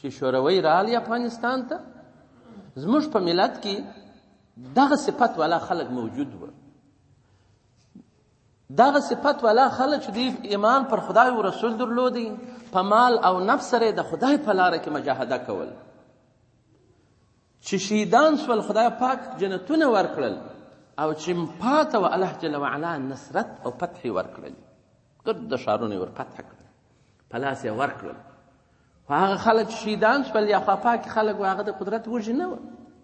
Speaker 2: چې شوروي راغلي افغانستان ته زموږ په ملت کې دغه صفت والا خلک موجود و دغه صفت والا خلک چې دی ایمان پر خدای او رسول درلودي په مال او نفس سره د خدای په لاره کې مجاهده کول چې شهیدان شول خدای پاک جنتونه ورکړل او چې پاته و الله جل وعلا نصرت او فتح ورکړل ګرد ښارونه ور فتح کړل په لاس یې ورکړل خو هغه خلک شهیدان شول یا خواپاکي خلک و هغه د قدرت وږي نه وه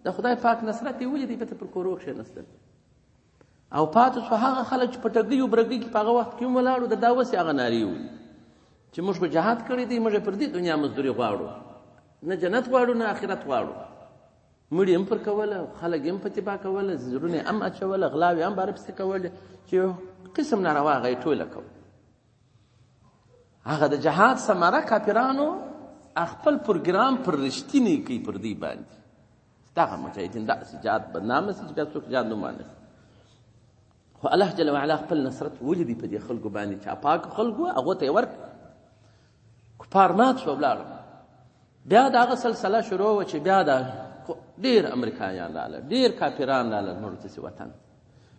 Speaker 2: د خدای پاک نصرت یې ولیدی بېرته پر کورو کښېنستل او پاتې شو هغه خلک چې په ټګۍ و برګۍ کې په هغه وخت کې هم ولاړو د دا اوس هغه نارې وي چې موږ خو جهاد کړی دی موږ پر دې دنیا مزدوري غواړو نه جنت غواړو نه آخرت غواړو مړي هم پر کوله خلک هم په تباه کوله زړونه هم اچوله غلاوې هم باره پسې کولې چې قسم ناروا هغه یې ټوله کول هغه د جهاد ثمره کافرانو خپل پروګرام پر رښتینې کوي پر دې باندې دغه مجاهدین داسې جهاد بدنامه سي چې بیا څوک جهاد نه مانه خو الله جل وعلا خپل نصرت ولیدي په دې خلکو باندې چې پاک خلکو هغو ته یې ورکړه کفار مات شو ولاړه بیا د هغه سلسله شروع وه چې بیا د ډېر امریکایان راغله ډېر کافران راغله زموږ داسې وطن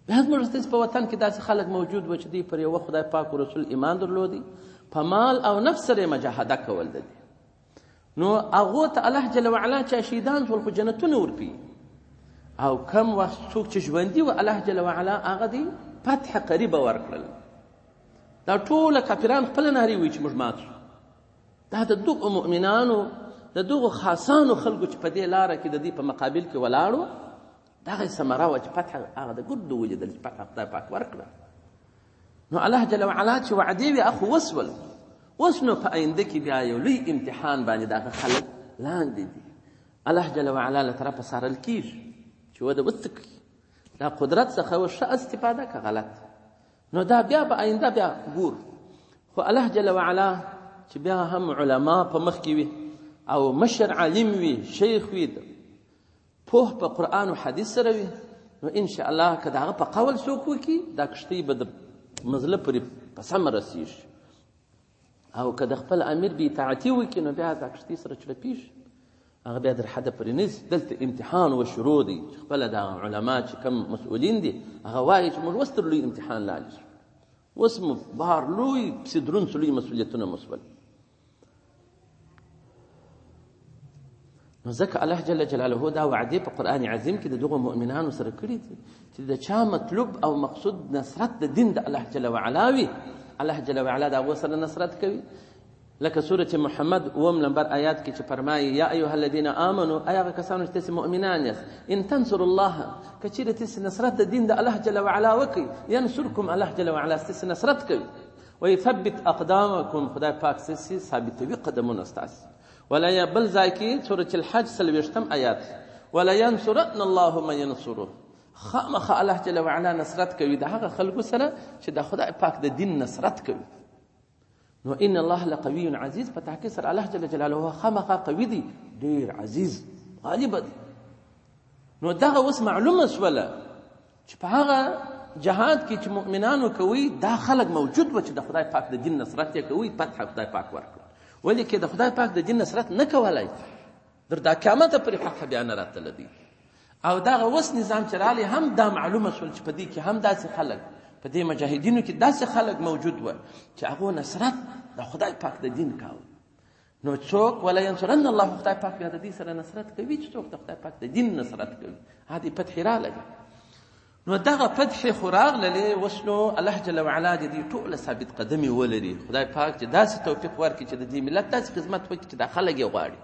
Speaker 2: بیا زموږ داسې په وطن کې داسې خلک موجود وه چې دوی پر یوه خدای پاک و رسول ایمان درلودي په مال او نفس سره یې مجاهده کول د دې نو هغو ته الله جل وعلا چا شهیدان شول خو جنتونه ورکوي او کم وخت څوک چې ژوندي و الله جل وعلا هغه دی فتح قریبه ورکړل دا ټوله کافران خپله نارې وایي چې موږ مات شو دا د دغو مؤمنانو د دغو خاصانو خلکو چې په دې لاره کې د دې په مقابل کې ولاړو دغه یې ثمره وه چې فتح هغه د ګردو ولیدل چې فتح خدای پاک ورکړه نو الله جل وعلا چې وعدې وي اخو وسول اوس نو په آینده کې بیا یو لوی امتحان باندې دغه خلک لاندې دي الله جل وعلا له طرفه څارل کېږي چې وده وڅه کړي دا قدرت څخه ښه استفاده که غلط نو دا بیا په آینده بیا ګور خو الله جل وعلا چې بیا هم علما په مخ کې وي او مشر عالم وي شیخ وي پوه په قرآن و حدیث سره وي نو انشاء الله که د هغه په قول څوک وکړي دا کښتۍ به د مزله پورې په سمه رسېږي او که د خپل امیر بې اطاعتي وکړي نو بیا دا کښتۍ سره چړپېږي هغه بیا در حده پورې نه ځي دلته امتحان و شروع دی چې خپله د علما چې کوم مسؤلین دي هغه وایي چې موږ اوس تر لوی امتحان لاندې شو اوس مو بهر لوی پسې دروند سو لوی مسؤلیتونه مسول. نو ځکه الله جل جلاله دا وعدې په قرآن عظیم کې د دغو مؤمنانو سره کړي دي چې د چا مطلوب او مقصود نصرت د دین د الله جل وعلا وي، الله جل وعلا د هغو سره نصرت کوي. لکه سورة محمد 9 نمبر آیات کې چې فرمایي یا ایها الذین آمنوا، ای هغه کسانو چې تاسې مؤمنان یاست، ان تنصروا الله، که چیرې تاسې نصرت د دین د الله جل وعلا وکړي، ینصرکم، الله جل وعلا ستاسې نصرت کوي. ویثبت اقدامکم، خدای پاک ستاسې ثابتوي قدمونه ستاسې. ولا بل ځای کې سورة الحج 40 آیات، ولا ینصرن الله من ینصره، خامخا الله جل وعلا نصرت کوي د هغه خلکو سره چې د خدای پاک د دین نصرت کوي. نو ان الله لقوي عزیز، په تحقیق سره الله جل جلاله خامخا قوي دی، ډیر عزیز غالب دی. نو دغه اوس معلومه شوله چې په هغه جهاد کې چې مؤمنانو کوي دا خلک موجود و چې د خدای پاک د دین نصرت یې کوي، فتح خدای پاک ورکړ. ولې کې د خدای پاک د دین نصرت نه کولی در دا قیامت پورې فتح بیا نه راتله دی. او دغه اوس نظام چې رالی هم دا معلومه شول چې په دې کې هم داسې خلک، په دې مجاهدینو کې داسې خلک موجود و چې هغو نصرت د خدای پاک د دین کاوه. نو څوک ولا ینصرن الله، خدای پاک بیا د دې سره نصرت کوي چې څوک د خدای پاک د دین نصرت کوي. هذه فتح راغله. نو دغه فتح خو راغللی، اوس نو الله جل وعلا د دې ټوله ثابت قدمي ولري. خدای پاک چې داسې توفیق ورکړي چې د دې ملت داسې خدمت وکړي چې دا خلک یې غواړي.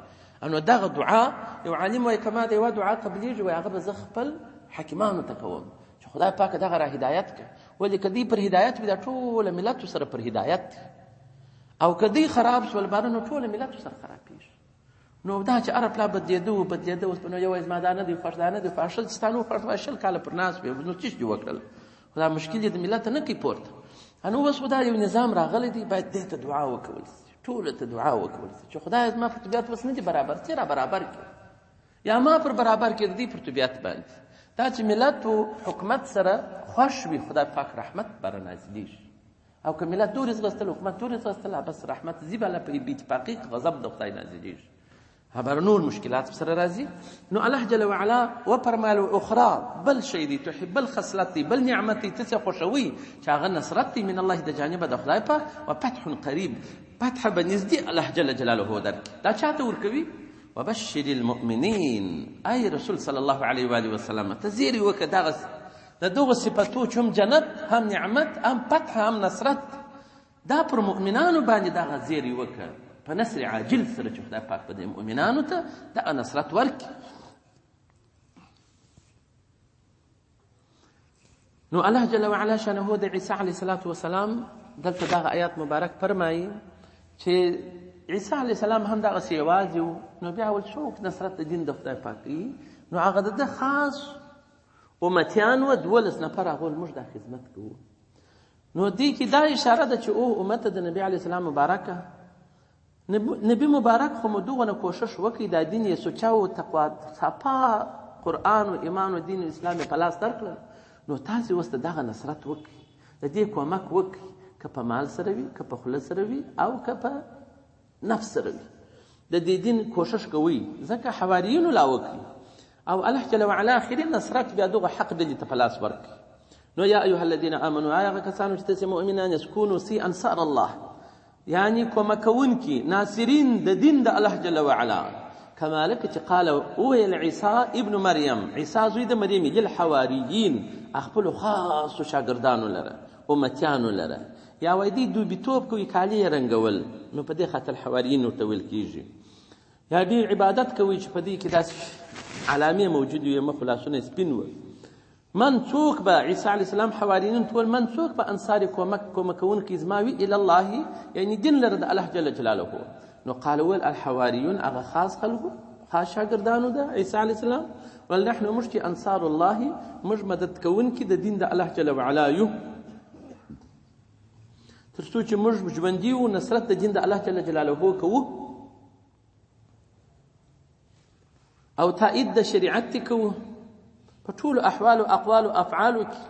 Speaker 2: نو دغه دعا یو عالم وایي که ما د یوه دعا قبلیږي، وایي هغه به زه خپل حکیمانو ته کوم چې خدای پاک دغه را هدایت کړي. ولې که دوی پر هدایت وي دا ټوله ملت سره پر هدایت دی، او که دوی خراب شول باره نو ټوله ملت سره خرابېږي. نو دا چې هر پلا بدلېده اوس نو یو زما دا نه دی خوښ، دا نه دی خوښ، ستا نو خوښ، 20 کاله پر ناست وي، نو څه دې وکړل؟ خو دا مشکل یې د ملت نه کوي پورته. نو اوس دا یو نظام راغلی دی، باید دې ته دعا وکول شي، ټولو ته دعا وکول شي چې خدای زما پر طبیعت اوس نه دي برابر، څه را برابر کړي، یا ما پر برابر کړي د دې پر طبیعت باندې. دا چې ملت و حکومت سره خوښ وي، خدای پاک رحمت بره نازلېږي. او که ملت دورې ځغستل، حکومت دورې ځغستل، بس رحمت ځي بله په بې غضب د خدای نازلېږي، هبر نور مشکلات سره راځي. نو الله جل وعلا وفرمایل اخرى، بل شی دی، تحب الخصلت دی، بل نعمت دی، ته خوښوي چې هغه نصرت دی من الله د جانبه د خدای پاک، و فتح قریب، فتح به نږدې الله جل جلاله درکړي. دا چاته ورکوي؟ وبشر المؤمنین، ای رسول صلی الله علیه و آله وسلم ته زیری وکړه د دغو صفتو چې هم جنت، هم نعمت، هم فتح، هم نصرت، دا پر مؤمنانو باندې دغه زیری وکړه په نصر عاجل سره چې خدای پاک په دې مؤمنانو ته دغه نصرت ورکړي. نو الله جل وعلا شانه د عیسی علیه الصلاة والسلام دلته دغه آیات مبارک فرمایي چې عیسی علیه السلام هم دغسې یوازې و. نو بیا ول څوک نصرت د دین د خدای پاک کوي؟ نو هغه د ده خاص امتیان و، 12 نفر هغو موږ دا خدمت کوو. نو دې کې دا اشاره ده چې او امت د نبی علیه السلام مبارکه، نبی مبارک خو مو دغونه کوشش وکړي دا دین یې سوچا و تقوا صفا قرآن و ایمان و دین اسلام په لاس درکړل. نو تاسې اوس د دغه نصرت وکړي، د دې کومک وکړي، که په مال سره وي، که په خوله سره وي، او که په نفس سره وي، د دې دین کوشش کوي. ځکه حواریینو لا وکړي، او الله جل وعلا اخري نصرت بیا دغه حق ډلې ته په لاس ورکړي. نو یا ایها الذین آمنوا، هغه کسانو چې تاسې مؤمنان یاست، کونوا سی انصار الله، یعنی کومکونکي ناصرین د دین د الله جل وعلا. کما لکه چې قال وویل عیسی ابن مریم، عیسی زوی د مریم، للحواریین، خپلو خاصو شاګردانو لره، امتیانو لره، یا وایي دوی دوبیتوب کوي، کالي یې رنګول، نو په دې خاطر حواریین ورته ویل کېږي. یا دوی عبادت کوي چې په دې کې داسې علامې موجود وي، مخ لاسونه سپین و. من څوک به عیسی علیه السلام حواریین ټول من څوک به انصار کومکونکي زما وي الی الله، یعنی دین لره د الله جل جلاله. نو قال ول الحواریون، هغه خاص خلکو، خاص شاګردانو د عیسی علیه السلام، ول نحن موږ چې انصار الله، موږ مدد کوونکي د دین د الله جل وعلا یو، تر څو چې موږ ژوندي یو نصرت د دین د الله جل جلاله کوو، او تایید د شریعت کوو په ټولو احوالو اقوالو افعالو کې،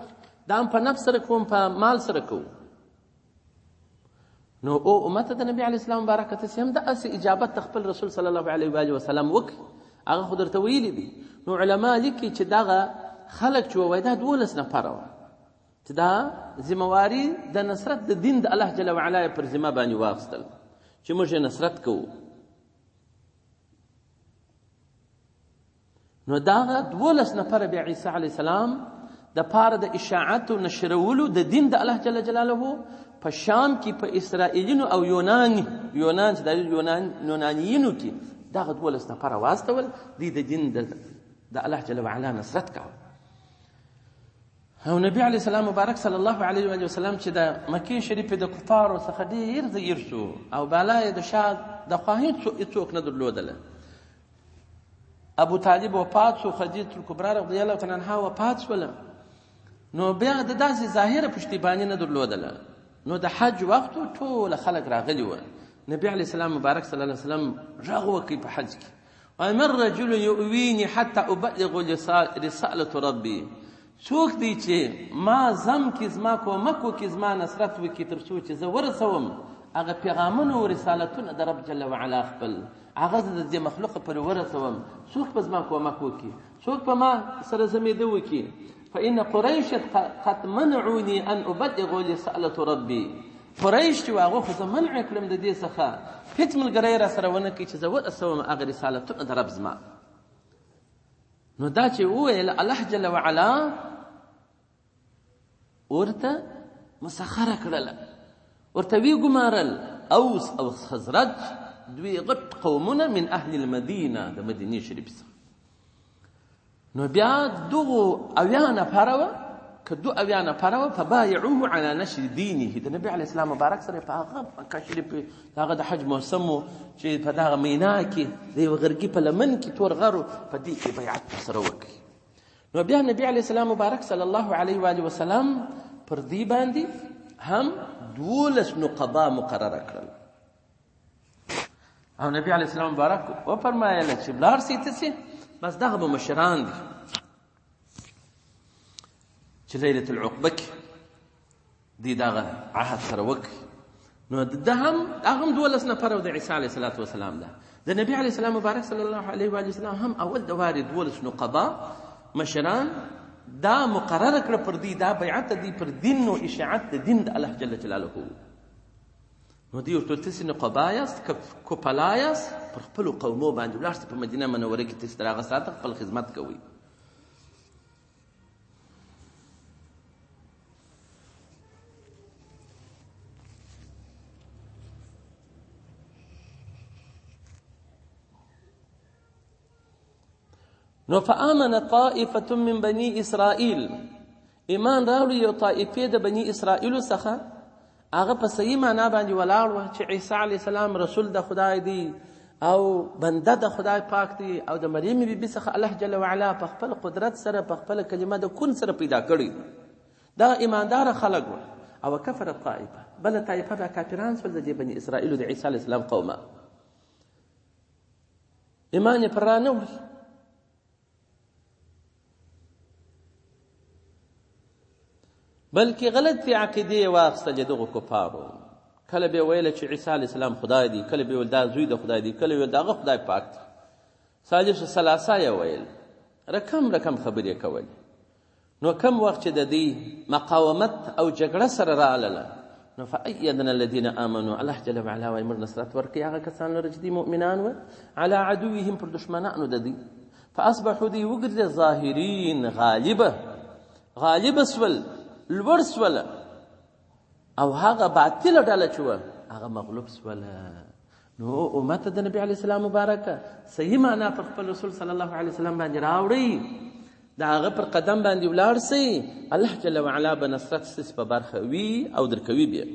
Speaker 2: دا هم په نفس سره کوو، په مال سره کوو. نو او امت د نبی علیه السلام مبارکه تاسې هم داسې اجابت د خپل رسول صلی الله علیه و آله وسلم وکړي، هغه خو درته ویلي دي. نو علما لیکي چې دغه خلک چې ووایي دا 12 نفره وه، چې دا ذمواري د نصرت د دین د الله جل وعلا پر ذمه باندې واخیستل چې موږ یې نصرت کوو. نو دغه 12 نفره بیا عیسی علیه السلام د پاره د اشاعت او نشرولو د دین د الله جل جلاله په شام کې په اسرائیلینو او یونان چې د یونانیینو کې دغه 12 نفره واستول دوی د دین د الله جل وعلا نصرت کوي. او نبی علیه السلام مبارک صلی الله علیه و آله وسلم چې د مکې شریفې د کفارو څخه ډېر زیر شو او بالا یې د شا د خواهید څوک نه درلودله. ابو طالب وفات شو، خدیجه الکبرا رضی الله تعالی عنها وفات شوله. نو بیا د داسې ظاهره پشتیباني نه درلودله. نو د حج وخت ټول خلک راغلي وو. نبی علیه السلام مبارک صلی الله علیه وسلم غږ وکړ په حج کې، وامر رجل یؤویني حتى ابلغ رساله ربي. څوک دی چې ما زم کې زما کومک وکړي، زما نصرت وکړي، تر څو چې زه ورسوم هغه پیغامونه او رسالتونه د رب جل وعلا خپل هغه د دې مخلوق پر ورسوم. څوک په زما کومک وکړي، څوک په ما سره زمیده وکړي. فإن قريش قد منعوني أن أبلغ رسالة ربي. قریش چې هغه خو زه منع کړم د دې څخه هېڅ ملګری را سره ونه کړي چې زه ورسوم هغه رسالتونه د رب زما. نو دا چې وویل الله جل وعلا ورته مسخره کړله، ورته وی ګمارل اوس او خزرج دوی غټ قومونه من اهل المدینه د مدینې شریف څخه. نو بیا دغو اویا نفره وه که 2 نفره وه فبایعوه علی نشر دینه. د نبي علیه السلام مبارک سره په هغه مکه شریف د هغه د حج موسم و چې په دغه مینا کې د یوه غرګي په لمن کې تور غرو په دې کې بیعت سره وکړي. نو بیا نبي علیه السلام مبارک صلی الله علیه و آله وسلم پر دې باندې هم 12 نقبا مقرره کړل. او نبی علیه السلام مبارک وفرمایل چې بلار سي تسي بس دغه به مشران دي چې لیلة العقبه کې دې دغه عهد سره وکړي. نو ده هم 12 نفره د عیسی علیه الصلاة والسلام ده. د نبی علیه السلام مبارک صلی الله علیه و آله وسلم هم اول دوار 12 نقبا مشران دا مقرره کړه پر دې دا بیعت دي پر دین او اشاعت د دین د الله جل جلاله. نو دوی ورته تاسې نقبا یاست کپلا یاست، پر خپلو قومو باندې ولاړ په مدینه منوره کې تاسې تر هغه ساعته خپل خدمت کوئ. نو فآمن طائفة من بني اسرائیل، ایمان راوړي یو طائفې د بني اسرائیلو څخه هغه په صحیح معنا باندې ولاړ وه چې عیسی علیه السلام رسول د خدای دی او بنده د خدای پاک دی او د مریم بیبي څخه الله جل وعلا په خپل قدرت سره په خپل کلمه د کون سره پیدا کړی. دا ایماندار خلک وه. او کفر الطائفه، بله طائفه به کافران شول د بني اسرائیلو د عیسی علیه السلام قومه، ایمان یې پر را نه وړي. بلکې غلطې عقیدې واخیستلې دغو کفارو. کله به ویله چې عیسی علیه السلام خدای دی، کله به ویل دا زوی د خدای دی، کله ویل دغه خدای پاک دی. ثالث ثلاثه یې ویل، رقم خبرې کولې. نو کم وخت چې د دې مقاومت او جګړه سره راغله، نو فأیدنا الذین آمنوا، الله جل وعلا وایي موږ نصرت ورکړي هغه کسان لره چې دي مؤمنان وه، علی عدوهم پر دشمنانو د دې. فاصبحوا دوی وګرځېدل ظاهرین، غالب سول، لوړ سوله، او هغه باطله ډله چې وه هغه مغلوب سوله. نو امت د نبي علیه السلام مبارکه صحیح معنا پر خپل رسول صلی الله علیه وسلم باندې راوړئ، د هغه پر قدم باندې ولاړ سئ، الله جل وعلا به نصرت ستاسې په برخه وي او درکوي بیا.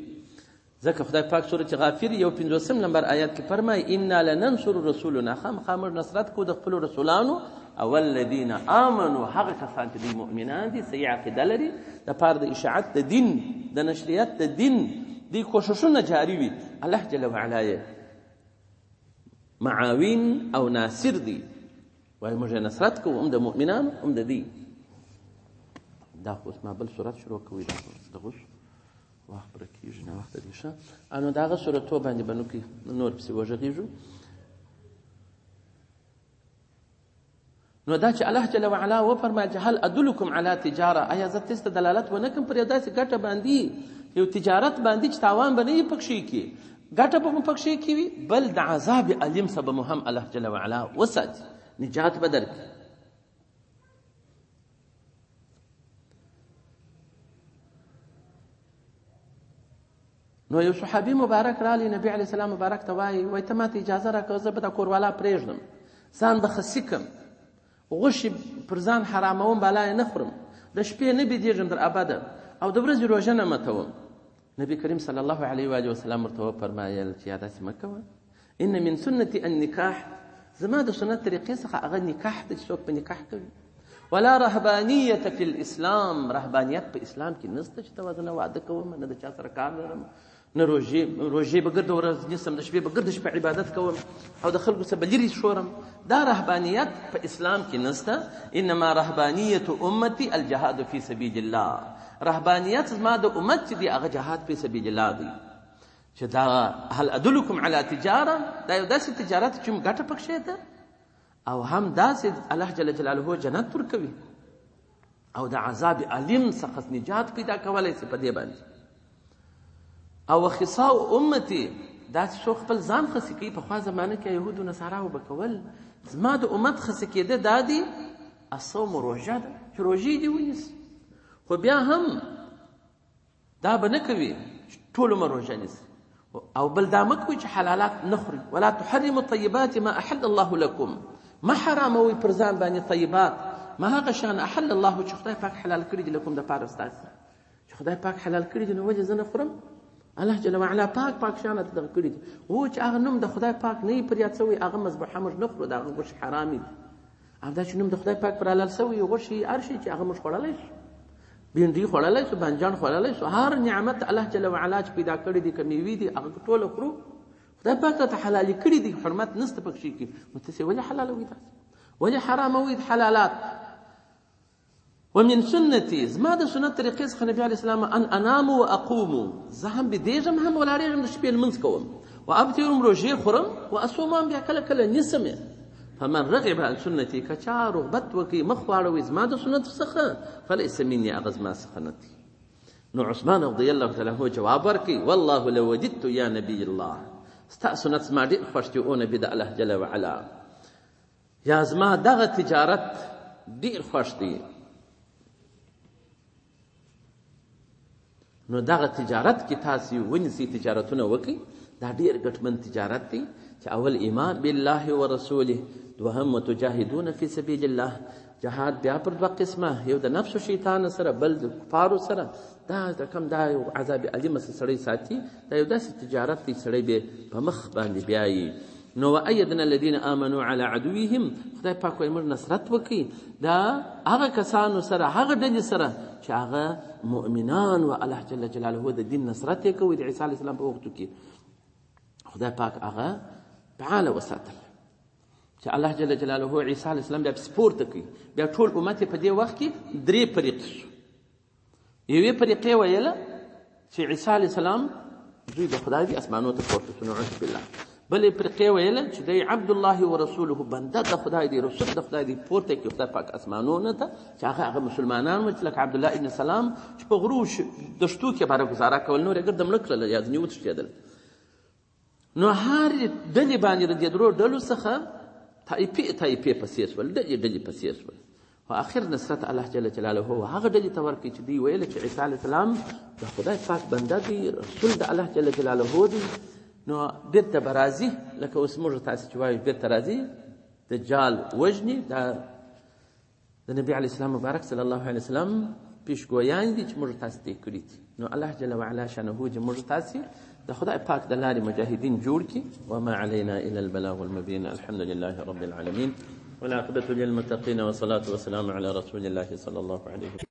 Speaker 2: ځکه خدای پاک سورة غافر 50 نمبر آیات کې فرمایي انا لننصر رسولنا، خامخا موږ نصرت کوو د خپلو رسولانو او الذین آمنوا، هغه کسان چې دوی مؤمنان دي، صحیح عقیده لري، د پاره د اشاعت د دین د نشریت د دین دوی کوششونه جاري وي. الله جل وعلا یې معاون او ناصر دی، وایي موږ نصرت کوو هم د مؤمنانو هم د دې. دا خو اوس ما بل صورت شروع کوي، دغه وخت پوره کېږي، ناوخته دی ښه. نو د هغه صورتو باندې به نور پسې وغږېږو. نو دا چې الله جل وعلا وفرمایل چې هل ادلکم علی تجاره، آیا زه تاسو ته دلالت ونه کړم پر یو داسې ګټه باندې، یو تجارت باندې چې تاوان به نه وي پکښې کې، ګټه به مو پکښې کې وي، بل د عذاب علیم څخه به مو هم الله جل وعلا وساتي، نجات به درکړي. نو یو صحابي مبارک رالی نبی علیه السلام مبارک ته وایي ته ماته اجازه راکړه زه به دا کوروالا پرېږدم، ځان به خسي کړم، غوښې پر ځان حراموم، بالا یې نه خورم، د شپې نه بېدېږم تر ابده، او د ورځې روژه نه ماتوم. نبی کریم صلی الله علیه و آله وسلم ورته وفرمایل چې یا داسې مه کوه، ان من سنتي النکاح، زما د سنت طریقې څخه هغه نکاح ته چې څوک په نکاح کوي. ولا رهبانیة فی الاسلام، رهبانیت په اسلام کې نشته چې ته نه واده کوم، نه د چا سره کار لرم، نه روژې به ګرده ورځ نیسم، د شپې به ګرده شپه عبادت کوم او د خلکو څخه به لرې شورم. دا رهبانیت په اسلام کې نشته. انما رهبانیة امتی الجهاد فی سبیل الله، رهبانیت زما د امت چې دی هغه جهاد فی سبیل الله دی. چې دا هل ادلکم علی تجاره، دا یو داسې تجارت چې موږ ګټه پکښې ده، او هم داسې الله جل جلاله جنت ورکوي او د عذاب علیم څخه نجات پیدا کولی شي په دې باندې. او خصاء امتی، دا چې څوک خپل ځان خسي کوي، پخوا زمانه کې یهودو نصاراو به کول، زما د امت خسي کېده دا دی الصوم روژه ده چې روژې دې ونیسي، خو بیا هم دا به نه کوي ټول عمر روژه نیسي. او بل دا مه کوئ چې حلالات نه خوري. ولا تحرموا طیبات ما احل الله لکم، ما حراموي پر ځان باندې طیبات ما هغه شان احل الله چې خدای پاک حلال کړي دي لکم دپاره ستاسو، چې خدای پاک حلال کړي دي نو ولې زه نه خورم؟ الله جل وعلا پاک شانه ته دغه کړي دي، و چې هغه نوم د خدای پاک نه وي پر یاد سوی، هغه مذبوحه موږ نه خورو، د هغه غوښې حرامې دي. او دا چې نوم د خدای پاک پر حلال سوی غوښې هر شي چې هغه موږ خوړلی شو، بینډۍ خوړلی شو، بانجان خوړلی شو، هر نعمت الله جل وعلا چې پیدا کړي دي که میوې دي هغه ټوله خورو، خدای پاک راته حلالې کړي دي، حرمت نشته پکښې کې. نو تاسې ولې حلالوئ داسې، ولې حراموئ حلالات؟ ومن سنتي، زما د سنت طریقې څخه نبي علیه السلام ان انام و اقوم، زه هم بېدېږم هم ولاړېږم، د شپې لمونځ کوم، و ابترم روژې خورم، و اصوم بیا کله کله نیسم یې. فمن رغب عن سنتي، که چا رغبت وکړي مخ واړوي زما د سنت څخه، فلیس مني، هغه زما څخه نه دی. نو عثمان رضی الله تعالی عنه جواب ورکړي والله لو وجدت یا نبی الله، ستا سنت زما ډېر خوښ دي او نبي د الله جل وعلا، یا زما دغه تجارت ډېر خوښ دی. نو دغه تجارت کې تاسې ونیسئ، تجارتونه وکړئ، دا ډېر ګټمن تجارت دی. چې اول ایمان بالله و رسوله، دوهم وتجاهدون فی سبیل الله، جهاد بیا پر دوه قسمه، یو د نفس و شیطان سره، بل د کفارو سره. دا د کم دا یو عذاب علیم څخه سړی ساتي، دا یو داسې تجارت دی سړی به په مخ باندې بیایي. نو وایدنا الذین آمنوا علی عدوهم، خدای پاک وایي موږ نصرت وکړي دا هغه کسانو سره، هغه ډلې سره چې هغه مؤمنان و الله جل جلاله د دین نصرت یې کوي. د عیسی علیه السلام په وختو کې خدای پاک هغه فعاله وساتل چې الله جل جلاله عیسی علیه السلام بیا پسې پورته کوي. بیا ټول امت په دې وخت کې درې فریقې شو. یوې فریقې ویله چې عیسی علیه السلام زوی د خدای دی، اسمانو ته پورته شو، نعوذ بالله. بلې فرقې ویله چې دی عبد الله و رسوله، بنده د خدای دی، رسول د خدای دی، پورته کړي خدای پاک اسمانونو ته، چې هغه مسلمانان وو چې لکه عبدالله ابن سلام چې په غرو دشتو کې باره ګزاره کول، نور یې ګرده مړه کړل یا ځینې وتښتېدل. نو هر ډلې باندې د دې درو ډلو څخه طایفې په څېر شول، ډلې په څېر شول. خو اخر نصرت الله جل جلاله هغه ډلې ته ورکړي چې دوی ویله چې عیسی علیه السلام د خدای پاک بنده دی، رسول د الله جل جلاله دی. نو بیرته به راځي، لکه اوس موږ تاسې چې وایو بیرته راځي، دجال وژني. دا د نبي علیه السلام مبارک صلی الله علیه وسلم پیشګویان دي چې موږ تاسې ته یې کړي دي. نو الله جل وعلا شانه چې موږ تاسې د خدای پاک د لارې مجاهدین جوړ کړي. وما علینا الا البلاغ المبین. الحمد لله رب العالمین والعاقبة للمتقین والصلاة والسلام على رسول الله صلی الله علیه وسلم.